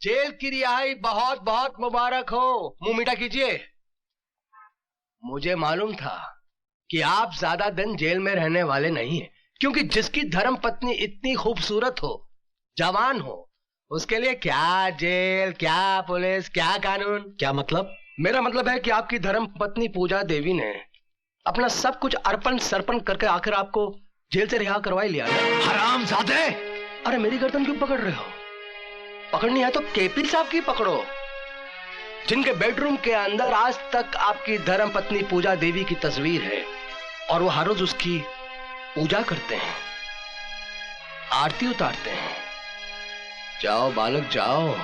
जेल की रिहाई बहुत बहुत मुबारक हो। मुंह मीठा कीजिए। मुझे मालूम था कि आप ज्यादा दिन जेल में रहने वाले नहीं हैं, क्योंकि जिसकी धर्म पत्नी इतनी खूबसूरत हो, जवान हो, उसके लिए क्या जेल, क्या पुलिस, क्या कानून। क्या मतलब? मेरा मतलब है कि आपकी धर्म पत्नी पूजा देवी ने अपना सब कुछ अर्पण सर्पण करके आखिर आपको जेल से रिहा करवाई लिया। हरामजादे! अरे मेरी गर्दन क्यों पकड़ रहे हो? पकड़नी है तो केपी साहब की पकड़ो, जिनके बेडरूम के अंदर आज तक आपकी धर्म पत्नी पूजा देवी की तस्वीर है और वो हर रोज उसकी पूजा करते हैं, आरती उतारते हैं। जाओ बालक जाओ।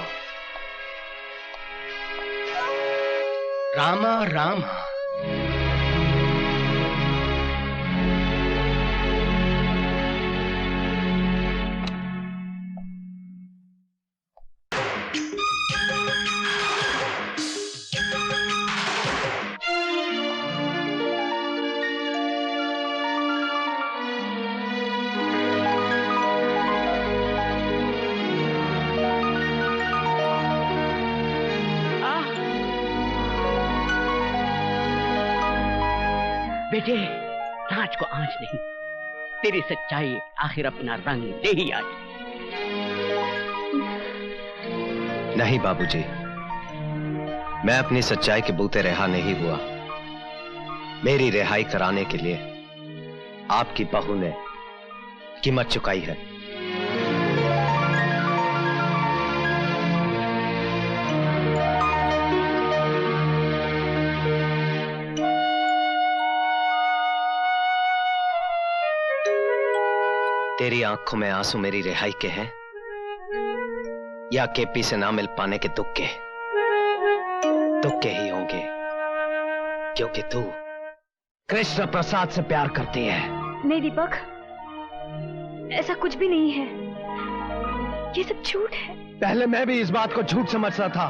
रामा रामा। बेटे, राज को आंच नहीं, तेरी सच्चाई आखिर अपना रंग दे ही आज। नहीं बाबूजी, मैं अपनी सच्चाई के बूते रिहा नहीं हुआ। मेरी रिहाई कराने के लिए आपकी बहू ने कीमत चुकाई है। तेरी आंखों में आंसू मेरी रिहाई के हैं या केपी से ना मिल पाने के दुख के? दुख के ही होंगे, क्योंकि तू कृष्ण प्रसाद से प्यार करती है। नहीं दीपक, ऐसा कुछ भी नहीं है, ये सब झूठ है। पहले मैं भी इस बात को झूठ समझता था,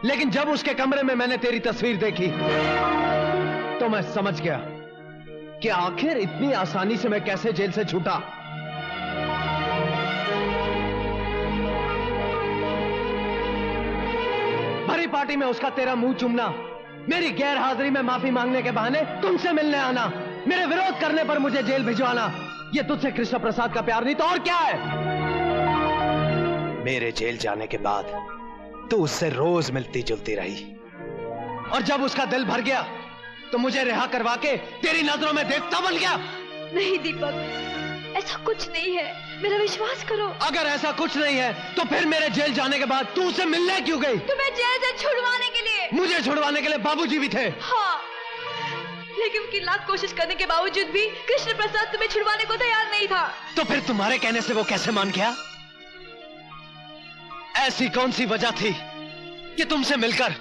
लेकिन जब उसके कमरे में मैंने तेरी तस्वीर देखी तो मैं समझ गया कि आखिर इतनी आसानी से मैं कैसे जेल से छूटा। भरी पार्टी में उसका तेरा मुंह चूमना, मेरी गैर हाजिरी में माफी मांगने के बहाने तुमसे मिलने आना, मेरे विरोध करने पर मुझे जेल भिजवाना, ये तुझसे कृष्ण प्रसाद का प्यार नहीं तो और क्या है? मेरे जेल जाने के बाद तू उससे रोज मिलती जुलती रही, और जब उसका दिल भर गया तो मुझे रिहा करवा के तेरी नजरों में देवता बन गया। नहीं दीपक, ऐसा कुछ नहीं है, मेरा विश्वास करो। अगर ऐसा कुछ नहीं है तो फिर मेरे जेल जाने के बाद तू उसे मिलने क्यों गई? तुम्हें जेल से छुड़वाने के लिए। मुझे छुड़वाने के लिए बाबूजी भी थे। हाँ, लेकिन उनकी लाख कोशिश करने के बावजूद भी कृष्ण प्रसाद तुम्हें छुड़वाने को तैयार नहीं था। तो फिर तुम्हारे कहने से वो कैसे मान गया? ऐसी कौन सी वजह थी कि तुमसे मिलकर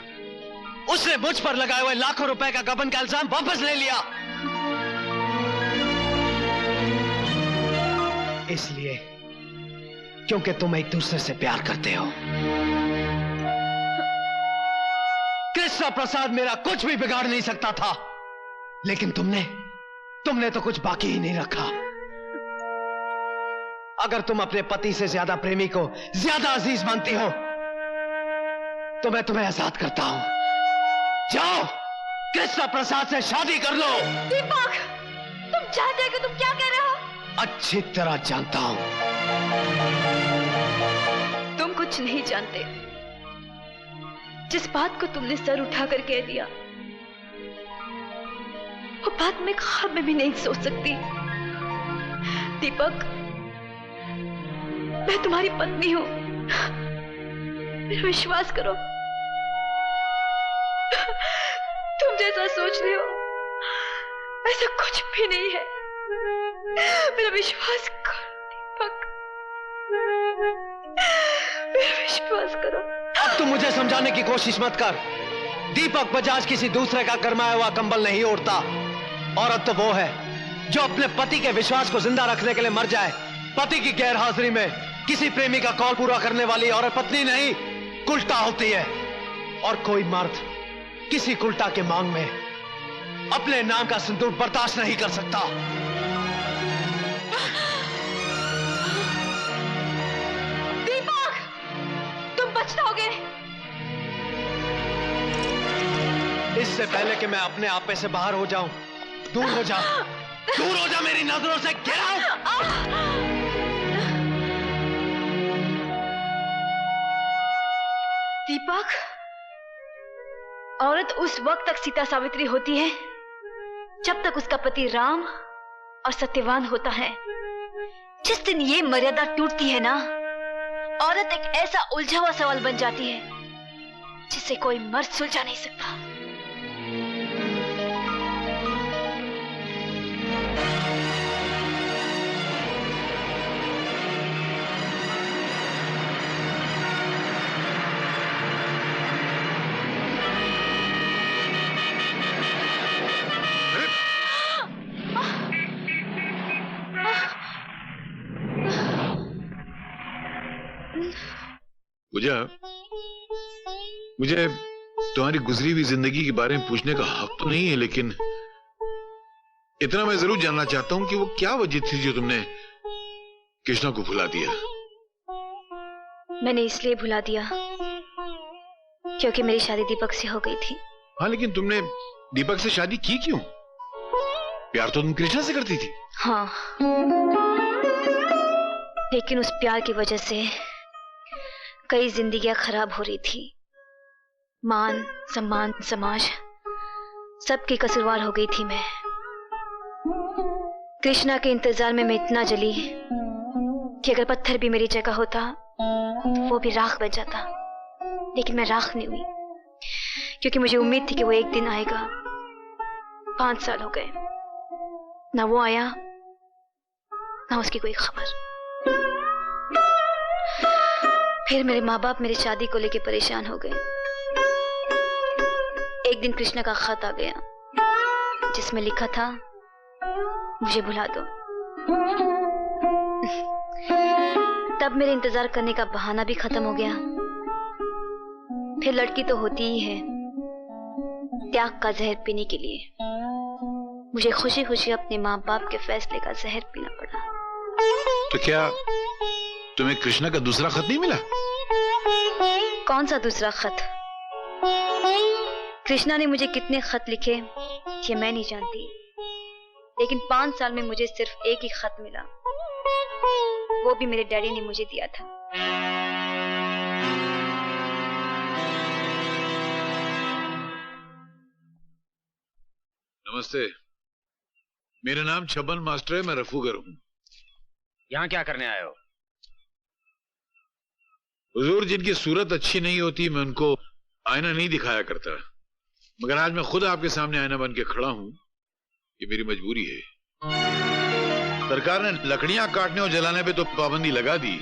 उसने मुझ पर लगाए हुए लाखों रुपए का गबन का इल्जाम वापस ले लिया? इसलिए क्योंकि तुम एक दूसरे से प्यार करते हो। कृष्ण प्रसाद मेरा कुछ भी बिगाड़ नहीं सकता था, लेकिन तुमने तो कुछ बाकी ही नहीं रखा। अगर तुम अपने पति से ज्यादा प्रेमी को ज्यादा अजीज मानती हो तो मैं तुम्हें आजाद करता हूं। जाओ, कृष्ण प्रसाद से शादी कर लो। दीपक, तुम जानते हो कि तुम क्या कह रहे हो? अच्छी तरह जानता हूं। तुम कुछ नहीं जानते। जिस बात को तुमने सर उठाकर कह दिया, वो बात मैं ख्वाब में भी नहीं सोच सकती। दीपक, मैं तुम्हारी पत्नी हूं, मेरा विश्वास करो। तुम जैसा सोच रहे हो ऐसा कुछ भी नहीं है, मेरा विश्वास करो दीपक, मेरा विश्वास करो। अब तुम मुझे समझाने की कोशिश मत कर। दीपक बजाज किसी दूसरे का गरमाया हुआ कंबल नहीं ओढ़ता। औरत तो वो है जो अपने पति के विश्वास को जिंदा रखने के लिए मर जाए। पति की गैर हाजिरी में किसी प्रेमी का कॉल पूरा करने वाली औरत पत्नी नहीं, कुल्टा होती है। और कोई मर्द किसी कुल्टा के मांग में अपने नाम का सिंदूर बर्दाश्त नहीं कर सकता। दीपक, तुम बचाओगे। इससे पहले कि मैं अपने आप में से बाहर हो जाऊं, दूर हो जा, दूर हो जा मेरी नजरों से। Get out. दीपक, औरत उस वक्त तक सीता सावित्री होती है जब तक उसका पति राम और सत्यवान होता है। जिस दिन ये मर्यादा टूटती है ना, औरत एक ऐसा उलझा हुआ सवाल बन जाती है जिसे कोई मर्द सुलझा नहीं सकता। पूजा, मुझे तुम्हारी गुजरी हुई जिंदगी के बारे में पूछने का हक तो नहीं है, लेकिन इतना मैं जरूर जानना चाहता हूं कि वो क्या वजह थी जो तुमने कृष्णा को भुला दिया। मैंने इसलिए भुला दिया क्योंकि मेरी शादी दीपक से हो गई थी। हाँ, लेकिन तुमने दीपक से शादी की क्यों? प्यार तो तुम कृष्णा से करती थी। हाँ, लेकिन उस प्यार की वजह से कई जिंदगियां खराब हो रही थी। मान सम्मान समाज सबकी कसूरवार हो गई थी मैं। कृष्णा के इंतजार में मैं इतना जली कि अगर पत्थर भी मेरी जगह होता वो भी राख बन जाता। लेकिन मैं राख नहीं हुई क्योंकि मुझे उम्मीद थी कि वो एक दिन आएगा। 5 साल हो गए, ना वो आया ना उसकी कोई खबर। फिर मेरे माँ बाप मेरी शादी को लेकर परेशान हो गए। एक दिन कृष्णा का खत आ गया जिसमें लिखा था, मुझे भुला दो। तब मेरे इंतजार करने का बहाना भी खत्म हो गया। फिर लड़की तो होती ही है त्याग का जहर पीने के लिए। मुझे खुशी खुशी अपने माँ बाप के फैसले का जहर पीना पड़ा। तो क्या तुम्हें कृष्णा का दूसरा खत नहीं मिला? कौन सा दूसरा खत? कृष्णा ने मुझे कितने खत लिखे ये मैं नहीं जानती, लेकिन 5 साल में मुझे सिर्फ एक ही खत मिला। वो भी मेरे डैडी ने मुझे दिया था। नमस्ते, मेरा नाम छबन मास्टर है, मैं रफूगर हूँ। यहाँ क्या करने आए हो? हुजूर, जिनकी सूरत अच्छी नहीं होती मैं उनको आईना नहीं दिखाया करता, मगर आज मैं खुद आपके सामने आईना बन के खड़ा हूं। ये मेरी मजबूरी है। सरकार ने लकड़ियां काटने और जलाने पे तो पाबंदी लगा दी,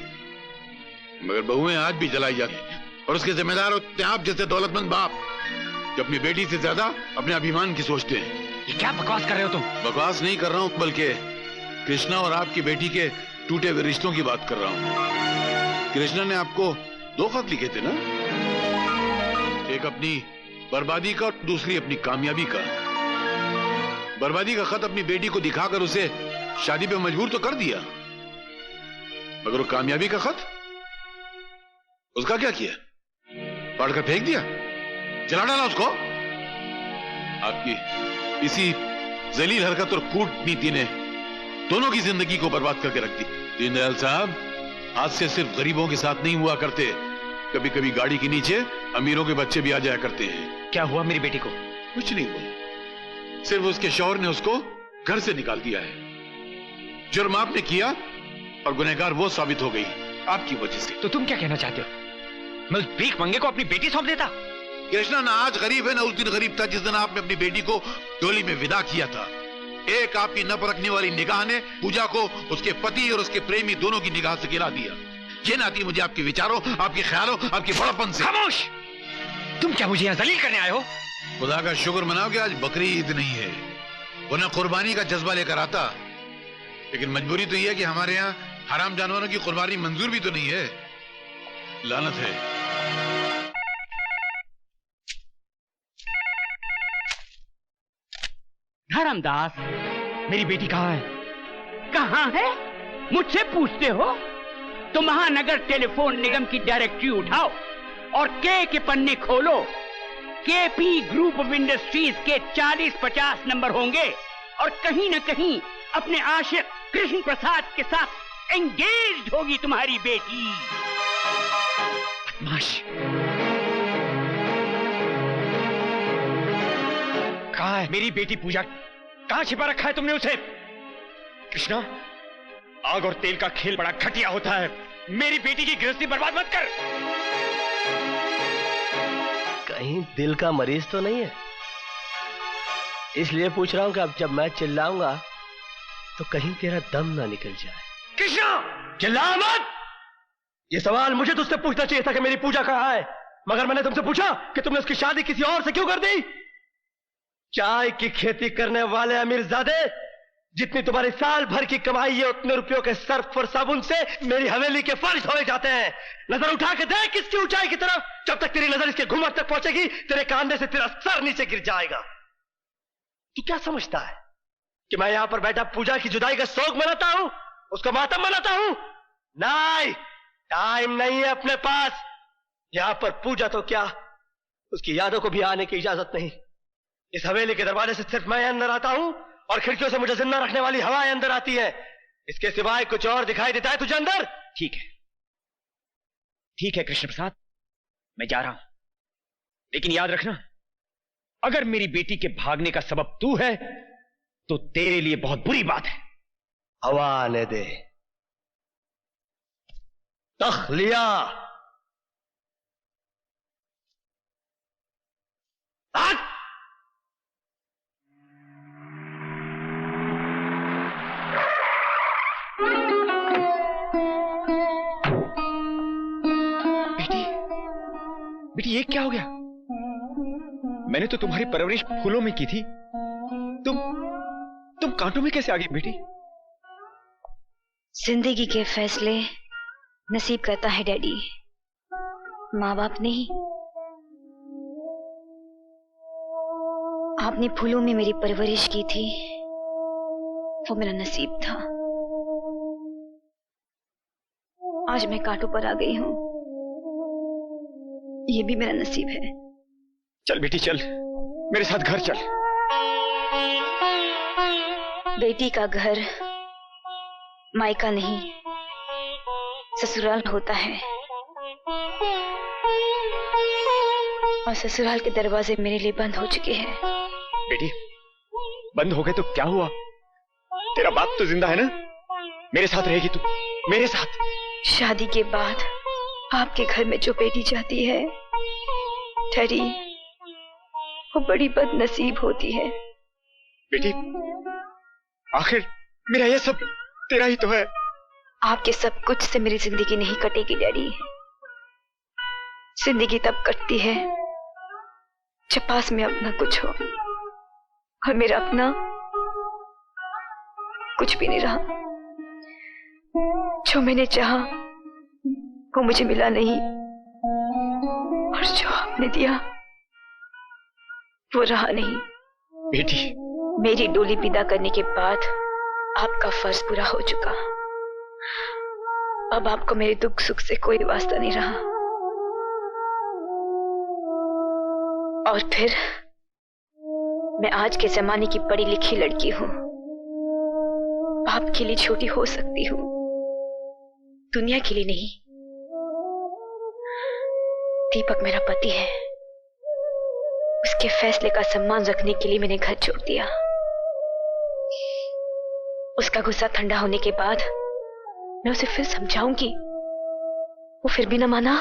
मगर बहुएं आज भी जलाई जाती हैं और उसके जिम्मेदार होते हैं आप जैसे दौलतमंद बाप जो अपनी बेटी से ज्यादा अपने अभिमान की सोचते हैं। ये क्या बकवास कर रहे हो तुम? बकवास नहीं कर रहा हूं, बल्कि कृष्णा और आपकी बेटी के टूटे हुए रिश्तों की बात कर रहा हूं। कृष्णा ने आपको 2 खत लिखे थे ना, एक अपनी बर्बादी का और दूसरी अपनी कामयाबी का। बर्बादी का खत अपनी बेटी को दिखाकर उसे शादी पे मजबूर तो कर दिया, मगर वो कामयाबी का खत, उसका क्या किया? पढ़कर फेंक दिया, जला डाला उसको। आपकी इसी जलील हरकत और कूटनीति ने दोनों की जिंदगी को बर्बाद करके रख दी। दीनदयाल साहब, आज से सिर्फ गरीबों के साथ नहीं हुआ करते, कभी कभी गाड़ी के नीचे अमीरों के बच्चे भी आ जाया करते हैं। क्या हुआ मेरी बेटी को? कुछ नहीं हुआ, सिर्फ उसके शौहर ने उसको घर से निकाल दिया है। जुर्म आपने किया और गुनहगार वो साबित हो गई आपकी वजह से। तो तुम क्या कहना चाहते हो? मैं उस भीख मंगे को अपनी बेटी सौंप देता? कृष्णा ना आज गरीब है ना उस दिन गरीब था जिस दिन आपने अपनी बेटी को डोली में विदा किया था। एक आपकी न परखने वाली निगाह ने पूजा को उसके पति और उसके प्रेमी दोनों की निगाह से गिरा दिया। ये नाती मुझे आपके विचारों, आपके ख्यालों, आपके बड़प्पन से। खामोश! तुम क्या मुझे यहाँ जलील करने आए हो? खुदा का शुक्र मनाओ कि आज बकरी ईद नहीं है, वरना कुर्बानी का जज्बा लेकर आता। लेकिन मजबूरी तो यह है कि हमारे यहाँ हराम जानवरों की कुर्बानी मंजूर भी तो नहीं है। लानत है। धर्मदास, मेरी बेटी कहाँ है? कहाँ है मुझसे पूछते हो? तो महानगर टेलीफोन निगम की डायरेक्टरी उठाओ और के पन्ने खोलो। केपी ग्रुप ऑफ इंडस्ट्रीज के 40-50 नंबर होंगे और कहीं न कहीं अपने आशिक कृष्ण प्रसाद के साथ एंगेज्ड होगी तुम्हारी बेटी। बदमाश! कहाँ है मेरी बेटी पूजा? कहाँ छिपा रखा है तुमने उसे? कृष्णा, आग और तेल का खेल बड़ा घटिया होता है। मेरी बेटी की गृहस्थी बर्बाद मत कर। कहीं दिल का मरीज तो नहीं है? इसलिए पूछ रहा हूं कि अब जब मैं चिल्लाऊंगा तो कहीं तेरा दम ना निकल जाए। कृष्णा, चिल्ला मत! ये सवाल मुझे तुझसे पूछना चाहिए था कि मेरी पूजा कहाँ है, मगर मैंने तुमसे पूछा कि तुमने उसकी शादी किसी और से क्यों कर दी? चाय की खेती करने वाले अमीरजादे, जितनी तुम्हारी साल भर की कमाई है उतने रुपयों के सर्फ और साबुन से मेरी हवेली के फर्श धोए जाते हैं। नजर उठा के देख इसकी ऊंचाई की तरफ। जब तक तेरी नजर इसके घुमट तक पहुंचेगी तेरे कांधे से तेरा सर नीचे गिर जाएगा। तू क्या समझता है कि मैं यहां पर बैठा पूजा की जुदाई का शोक मनाता हूं, उसका मातम मनाता हूं? नहीं, टाइम नहीं है अपने पास। यहां पर पूजा तो क्या, उसकी यादों को भी आने की इजाजत नहीं। इस हवेली के दरवाजे से सिर्फ मैं अंदर आता हूं और खिड़कियों से मुझे जिंदा रखने वाली हवाएं अंदर आती है। इसके सिवाय कुछ और दिखाई देता है तुझे अंदर? ठीक है, ठीक है कृष्ण प्रसाद, मैं जा रहा हूं, लेकिन याद रखना, अगर मेरी बेटी के भागने का सबब तू है तो तेरे लिए बहुत बुरी बात है। हवा आने दे। तखलिया। बेटी, ये क्या हो गया? मैंने तो तुम्हारी परवरिश फूलों में की थी, तुम कांटों में कैसे आ गई बेटी? जिंदगी के फैसले नसीब करता है डैडी, माँ बाप नहीं। आपने फूलों में मेरी परवरिश की थी, वो मेरा नसीब था। आज मैं कांटों पर आ गई हूं, ये भी मेरा नसीब है। चल बेटी चल, मेरे साथ घर चल। बेटी का घर मायका नहीं ससुराल होता है, और ससुराल के दरवाजे मेरे लिए बंद हो चुके हैं। बेटी, बंद हो गए तो क्या हुआ? तेरा बाप तो जिंदा है ना? मेरे साथ रहेगी तू, मेरे साथ। शादी के बाद आपके घर में जो बेटी जाती है डैडी, वो बड़ी बदनसीब होती है। बेटी, आखिर मेरा ये सब तेरा ही तो है। आपके सब कुछ से मेरी जिंदगी नहीं कटेगी डैडी। जिंदगी तब कटती है जब पास में अपना कुछ हो, और मेरा अपना कुछ भी नहीं रहा। जो मैंने चाहा वो मुझे मिला नहीं, और जो आपने दिया वो रहा नहीं। बेटी, मेरी डोली विदा करने के बाद आपका फर्ज पूरा हो चुका। अब आपको मेरे दुख सुख से कोई वास्ता नहीं रहा। और फिर मैं आज के जमाने की पढ़ी लिखी लड़की हूं, आपके लिए छोटी हो सकती हूं, दुनिया के लिए नहीं। दीपक मेरा पति है, उसके फैसले का सम्मान रखने के लिए मैंने घर छोड़ दिया। उसका गुस्सा ठंडा होने के बाद मैं उसे फिर समझाऊंगी, वो फिर भी न माना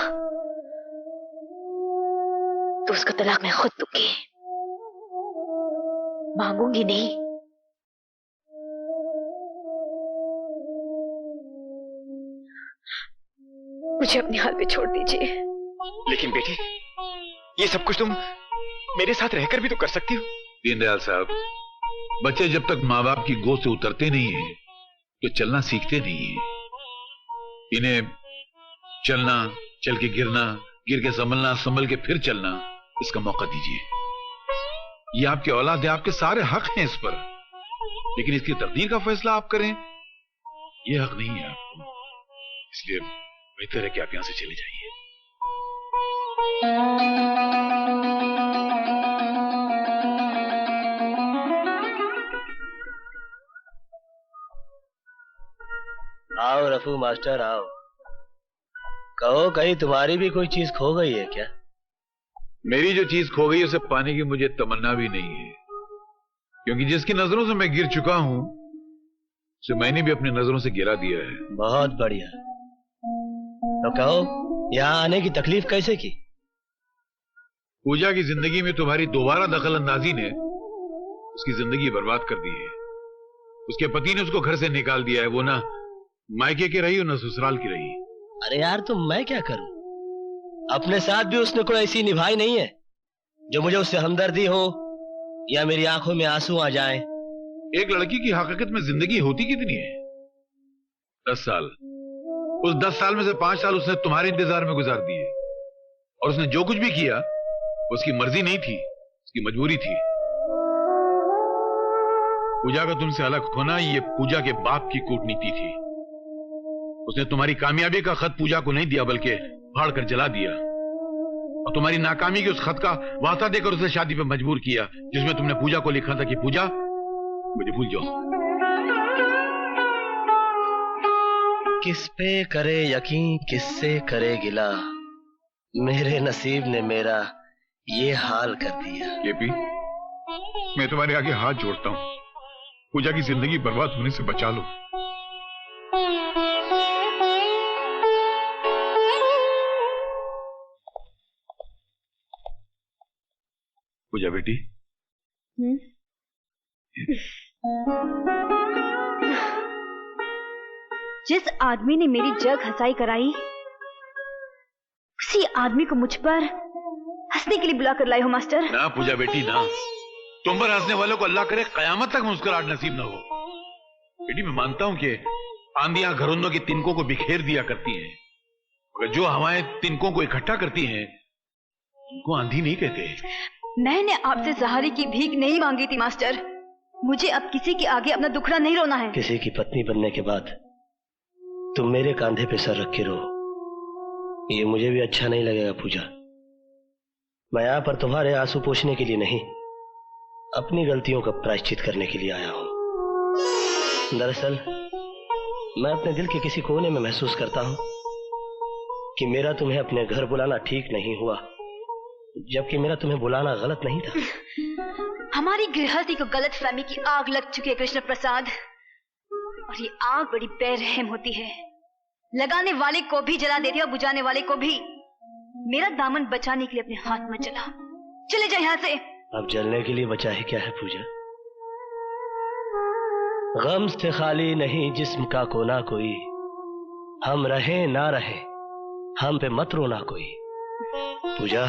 तो उसका तलाक मैं खुद दूंगी, मांगूंगी नहीं। मुझे अपने हाल पे छोड़ दीजिए। लेकिन बेटी, ये सब कुछ तुम मेरे साथ रहकर भी तो कर सकती हो। दीनदयाल साहब, बच्चे जब तक माँ बाप की गोद से उतरते नहीं है तो चलना सीखते नहीं है। इन्हें चलना, चल के गिरना, गिर के संभलना, संभल के फिर चलना, इसका मौका दीजिए। ये आपके औलाद है, आपके सारे हक हैं इस पर, लेकिन इसकी तकदीर का फैसला आप करें, ये हक नहीं है आपको। इसलिए बेहतर है कि आप यहां से चले जाइए। आओ रफू मास्टर आओ। कहो, कहीं तुम्हारी भी कोई चीज खो गई है क्या? मेरी जो चीज खो गई उसे पाने की मुझे तमन्ना भी नहीं है, क्योंकि जिसकी नजरों से मैं गिर चुका हूं उसे मैंने भी अपनी नजरों से गिरा दिया है। बहुत बढ़िया। तो कहो, यहाँ आने की तकलीफ कैसे की? पूजा की जिंदगी में तुम्हारी दोबारा दखल अंदाजी ने उसकी जिंदगी बर्बाद कर दी है। उसके पति ने उसको घर से निकाल दिया है। वो ना मायके की रही और ना ससुराल की रही। अरे यार, तो मैं क्या करूं? अपने साथ भी उसने कोई ऐसी निभाई नहीं है जो मुझे उससे हमदर्दी हो या मेरी आंखों में आंसू आ जाए। एक लड़की की हकीकत में जिंदगी होती कितनी है? 10 साल। उस 10 साल में से 5 साल उसने तुम्हारे इंतजार में गुजार दिए, और उसने जो कुछ भी किया उसकी मर्जी नहीं थी, उसकी मजबूरी थी। पूजा का तुमसे अलग होना ये पूजा के बाप की कूटनीति थी। उसने तुम्हारी कामयाबी का खत पूजा को नहीं दिया, बल्कि फाड़ कर जला दिया, और तुम्हारी नाकामी के उस खत का वास्ता देकर उसे शादी पे मजबूर किया, जिसमें तुमने पूजा को लिखा था कि पूजा मुझे भूल जाओ। किस पे करे यकीन, किससे करे गिला, मेरे नसीब ने मेरा ये हाल कर दिया। केपी, मैं तुम्हारे आगे हाथ जोड़ता हूं, पूजा की जिंदगी बर्बाद होने से बचा लो। पूजा बेटी। जिस आदमी ने मेरी जग हंसाई कराई, उसी आदमी को मुझ पर हंसने के लिए बुला कर लाई हो मास्टर। ना पूजा बेटी ना, तुम पर हंसने वालों को अल्लाह करे कयामत तक मुस्कुराहट नसीब ना हो। बेटी, मैं मानता हूं कि आंधियां घरौंदों की तिनकों को बिखेर दिया करती हैं, मगर जो हवाएं तिनकों को इकट्ठा करती हैं उनको आंधी नहीं कहते। मैंने आपसे सहारे की भीख नहीं मांगी थी मास्टर। मुझे अब किसी के आगे अपना दुखड़ा नहीं रोना है। किसी की पत्नी बनने के बाद तुम मेरे कांधे पे सर रख के रो, ये मुझे भी अच्छा नहीं लगेगा पूजा। मैं यहाँ पर तुम्हारे आंसू पोंछने के लिए नहीं, अपनी गलतियों का प्रायश्चित करने के लिए आया हूं। दरअसल मैं अपने दिल के किसी कोने में महसूस करता हूं कि मेरा तुम्हें अपने घर बुलाना ठीक नहीं हुआ, जबकि मेरा तुम्हें बुलाना गलत नहीं था। हमारी गृहस्थी को गलत फहमी की आग लग चुकी है कृष्ण प्रसाद, और ये आग बड़ी बेरहम होती है, लगाने वाले को भी जला देती है और बुझाने वाले को भी। मेरा दामन बचाने के लिए अपने हाथ में जला, चले जाए यहाँ से। अब जलने के लिए बचा है क्या है पूजा? गम से खाली नहीं जिस्म का कोना कोई, हम रहे ना रहे हम पे मत रोना कोई। पूजा,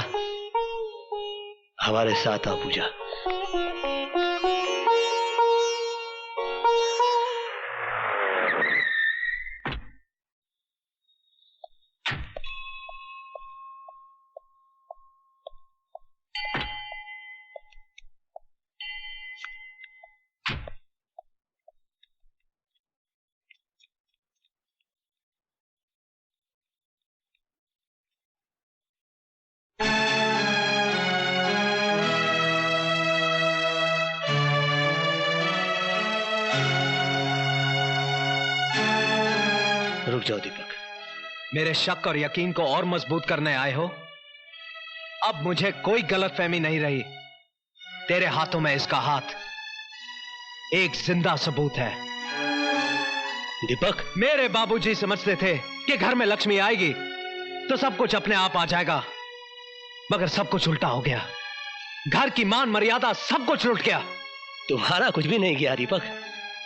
हमारे साथ आ पूजा। रुक जाओ दीपक। मेरे शक और यकीन को और मजबूत करने आए हो अब मुझे कोई गलतफहमी नहीं रही। तेरे हाथों में इसका हाथ एक जिंदा सबूत है। दीपक, मेरे बाबूजी समझते थे कि घर में लक्ष्मी आएगी तो सब कुछ अपने आप आ जाएगा, मगर सब कुछ उल्टा हो गया। घर की मान मर्यादा सब कुछ लुट गया। तुम्हारा कुछ भी नहीं गया दीपक।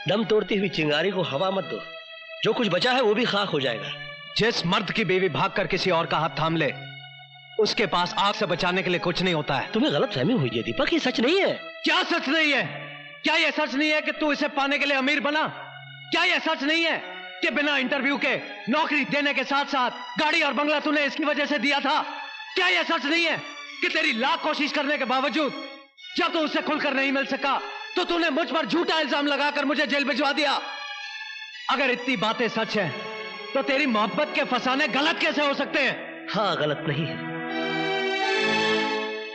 दम तोड़ती हुई चिंगारी को हवा मत दो, जो कुछ बचा है वो भी खाक हो जाएगा। जिस मर्द की बीवी भागकर किसी और का हाथ थाम ले, उसके पास आग से बचाने के लिए कुछ नहीं होता है। तुम्हें गलतफहमी हुई है दीपक, ये सच नहीं है। क्या सच नहीं है? क्या यह सच नहीं है कि तू इसे पाने के लिए अमीर बना? क्या यह सच नहीं है कि बिना इंटरव्यू के नौकरी देने के साथ साथ गाड़ी और बंगला तूने इसकी वजह से दिया था? क्या यह सच नहीं है कि तेरी लाख कोशिश करने के बावजूद जब तू उससे खुलकर नहीं मिल सका तो तूने मुझ पर झूठा इल्जाम लगाकर मुझे जेल भिजवा दिया? अगर इतनी बातें सच हैं, तो तेरी मोहब्बत के फसाने गलत कैसे हो सकते हैं? हाँ, गलत नहीं है।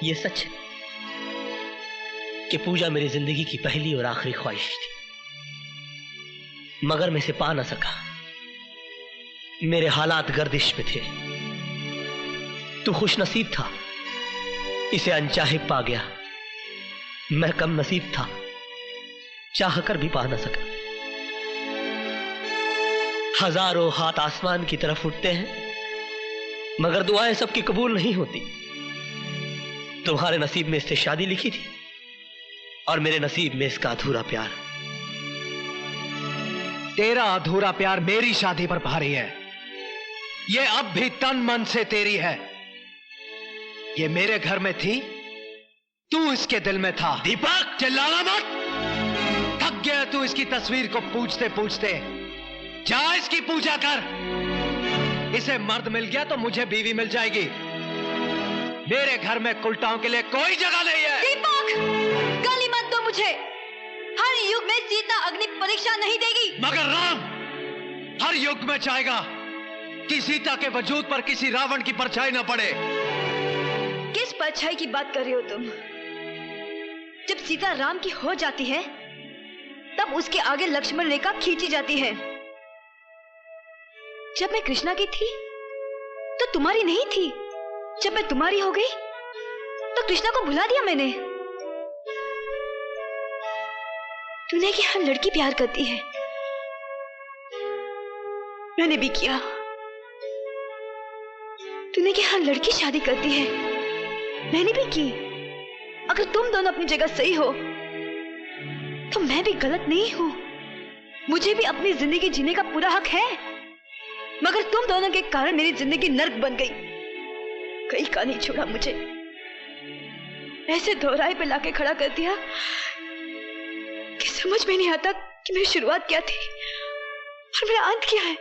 ये सच है कि पूजा मेरी जिंदगी की पहली और आखिरी ख्वाहिश थी, मगर मैं इसे पा ना सका। मेरे हालात गर्दिश में थे। तू खुश नसीब था, इसे अनचाहे पा गया। मैं कम नसीब था, चाह कर भी पा ना सका। हजारों हाथ आसमान की तरफ उठते हैं, मगर दुआएं सबकी कबूल नहीं होती। तुम्हारे नसीब में इससे शादी लिखी थी और मेरे नसीब में इसका अधूरा प्यार। तेरा अधूरा प्यार मेरी शादी पर भारी है। ये अब भी तन मन से तेरी है। ये मेरे घर में थी, तू इसके दिल में था। दीपक, चिल्लाना मत। थक गया तू इसकी तस्वीर को पूछते पूछते। जा इसकी पूजा कर। इसे मर्द मिल गया तो मुझे बीवी मिल जाएगी। मेरे घर में कुलटाओं के लिए कोई जगह नहीं है। दीपक, गाली मत दो मुझे। हर युग में सीता अग्नि परीक्षा नहीं देगी। मगर राम हर युग में चाहेगा कि सीता के वजूद पर किसी रावण की परछाई न पड़े। किस परछाई की बात कर रहे हो तुम? जब सीता राम की हो जाती है तब उसके आगे लक्ष्मण रेखा खींची जाती है। जब मैं कृष्णा की थी तो तुम्हारी नहीं थी। जब मैं तुम्हारी हो गई तो कृष्णा को भुला दिया मैंने। तूने कि हर लड़की प्यार करती है, मैंने भी किया। तूने कि हर लड़की शादी करती है, मैंने भी की। अगर तुम दोनों अपनी जगह सही हो तो मैं भी गलत नहीं हूं। मुझे भी अपनी जिंदगी जीने का पूरा हक है, मगर तुम दोनों के कारण मेरी जिंदगी नर्क बन गई। कहीं का नहीं छोड़ा मुझे, ऐसे दोहराए पे लाके खड़ा कर दिया कि समझ में नहीं आता कि मेरी शुरुआत क्या थी और मेरा अंत क्या है।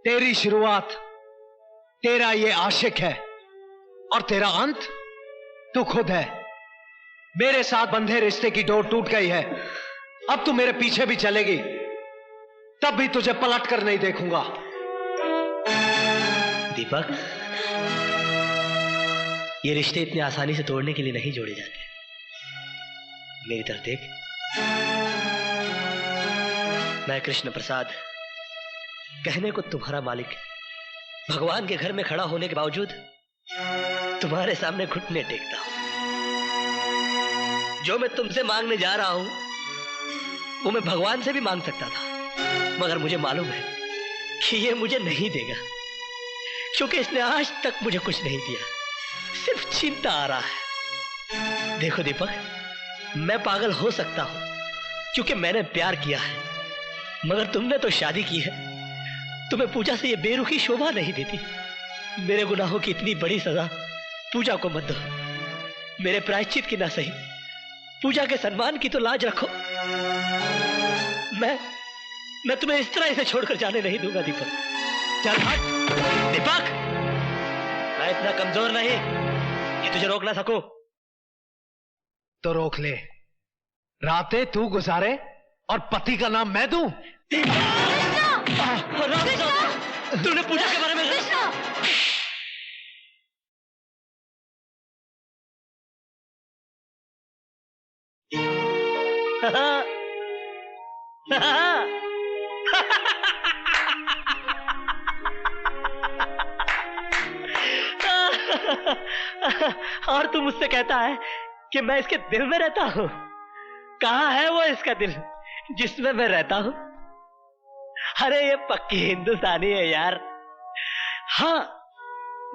तेरी शुरुआत तेरा ये आशिक है और तेरा अंत तू खुद है। मेरे साथ बंधे रिश्ते की डोर टूट गई है। अब तू मेरे पीछे भी चलेगी तब भी तुझे पलट कर नहीं देखूंगा। दीपक, ये रिश्ते इतनी आसानी से तोड़ने के लिए नहीं जोड़े जाते। मेरी तरफ देख। मैं कृष्ण प्रसाद, कहने को तुम्हारा मालिक, भगवान के घर में खड़ा होने के बावजूद तुम्हारे सामने घुटने टेकता हूं। जो मैं तुमसे मांगने जा रहा हूं वो मैं भगवान से भी मांग सकता था, मगर मुझे मालूम है कि ये मुझे नहीं देगा, क्योंकि इसने आज तक मुझे कुछ नहीं दिया, सिर्फ छीनता आ रहा है। देखो दीपक, मैं पागल हो सकता हूं क्योंकि मैंने प्यार किया है, मगर तुमने तो शादी की है। तुम्हें पूजा से ये बेरुखी शोभा नहीं देती। मेरे गुनाहों की इतनी बड़ी सजा पूजा को मत दो। मेरे प्रायश्चित की ना सही, पूजा के सम्मान की तो लाज रखो। मैं तुम्हें इस तरह इसे छोड़कर जाने नहीं दूंगा दीपक। चल हट। दीपक, मैं इतना कमजोर नहीं कि तुझे रोक ना सकूं। तो रोक ले। रातें तू गुजारे और पति का नाम मैं दूं। तूने पूजा के बारे में और तू मुझसे कहता है कि मैं इसके दिल में रहता हूं। कहां है वो इसका दिल जिसमें मैं रहता हूं? अरे ये पक्की हिंदुस्तानी है यार। हाँ,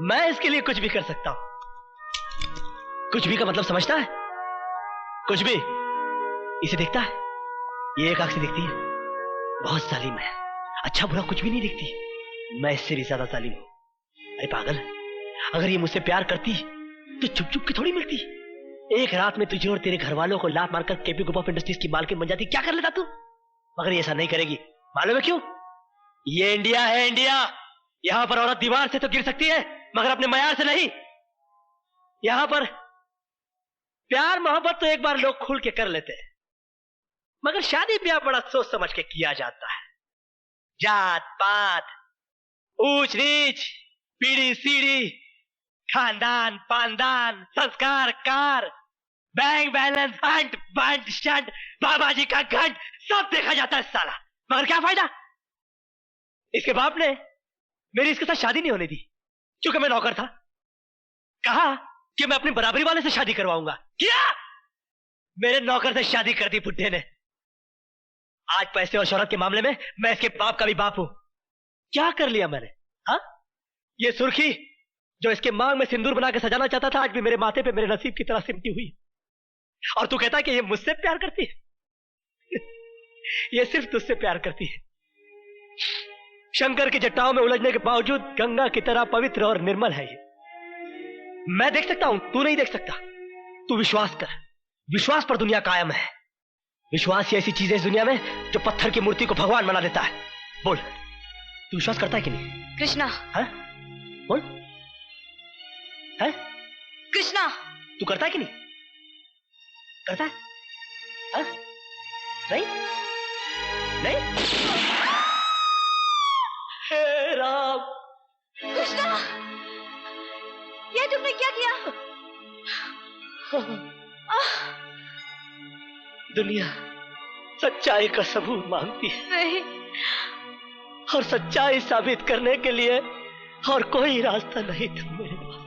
मैं इसके लिए कुछ भी कर सकता हूं। कुछ भी का मतलब समझता है? कुछ भी। इसे देखता है, ये एक आंख से दिखती है, बहुत जालिम है, अच्छा बुरा कुछ भी नहीं दिखती। मैं इससे भी ज्यादा जालिम हूं। अरे पागल, अगर ये मुझसे प्यार करती तो चुप चुप के थोड़ी मिलती। एक रात में तुझे और तेरे घर वालों को लात मारकर केपी ग्रुप ऑफ इंडस्ट्रीज की मालकिन बन जाती, क्या कर लेता तू? मगर ये ऐसा नहीं करेगी। मालूम है क्यों? ये इंडिया है, इंडिया। यहां पर औरत दीवार से तो गिर सकती है मगर अपने मयार से नहीं। यहां पर प्यार मोहब्बत तो एक बार लोग खुल के कर लेते हैं, मगर शादी ब्याह बड़ा सोच समझ के किया जाता है। जात पात, ऊंच नीच, पीढ़ी सीढ़ी, खानदान पानदान, संस्कार कार, बैंक बैलेंस, अंट बंट स्टंट, बाबा जी का घंट, सब देखा जाता है साला। मगर क्या फायदा? इसके बाप ने मेरी इसके साथ शादी नहीं होने दी क्योंकि मैं नौकर था। कहा कि मैं अपनी बराबरी वाले से शादी करवाऊंगा। क्या? मेरे नौकर से शादी कर दी बुड्ढे ने। आज पैसे और शोहरत के मामले में मैं इसके बाप का भी बाप हूं। क्या कर लिया मैंने? हाँ, ये सुर्खी जो इसके मांग में सिंदूर बना के सजाना चाहता था, आज भी मेरे माथे पे मेरे नसीब की तरह सिमटी हुई। और तू कहता है कि ये मुझसे प्यार करती है? ये सिर्फ तुझसे प्यार करती है। शंकर की जटाओं में उलझने के बावजूद गंगा की तरह पवित्र और निर्मल है ये। मैं देख सकता हूं, तू नहीं देख सकता। तू विश्वास कर, विश्वास पर दुनिया कायम है। विश्वास ही ऐसी चीज है इस दुनिया में जो पत्थर की मूर्ति को भगवान बना देता है। बोल, तू विश्वास करता है कि नहीं? कृष्णा। है? बोल, है? कृष्णा, तू करता है कि नहीं? करता है? है? नहीं? नहीं? हे राम! कृष्णा, ये तुमने क्या किया? दुनिया सच्चाई का सबूत मांगती है। नहीं। और सच्चाई साबित करने के लिए और कोई रास्ता नहीं था मेरे पास।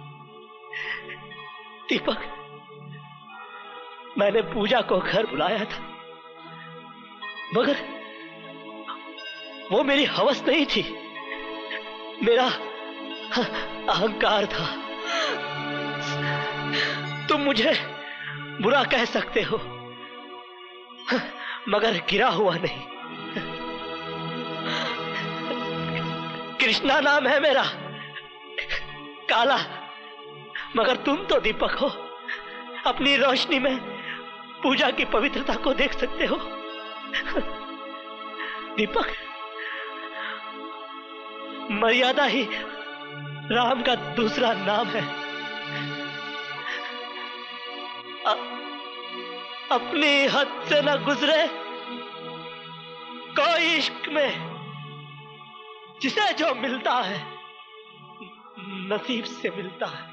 दीपक, मैंने पूजा को घर बुलाया था, मगर वो मेरी हवस नहीं थी, मेरा अहंकार था। तुम मुझे बुरा कह सकते हो, मगर गिरा हुआ नहीं। कृष्णा नाम है मेरा, काला, मगर तुम तो दीपक हो। अपनी रोशनी में पूजा की पवित्रता को देख सकते हो। दीपक, मर्यादा ही राम का दूसरा नाम है। अपनी हद से न गुजरे कोई इश्क में, जिसे जो मिलता है नसीब से मिलता है।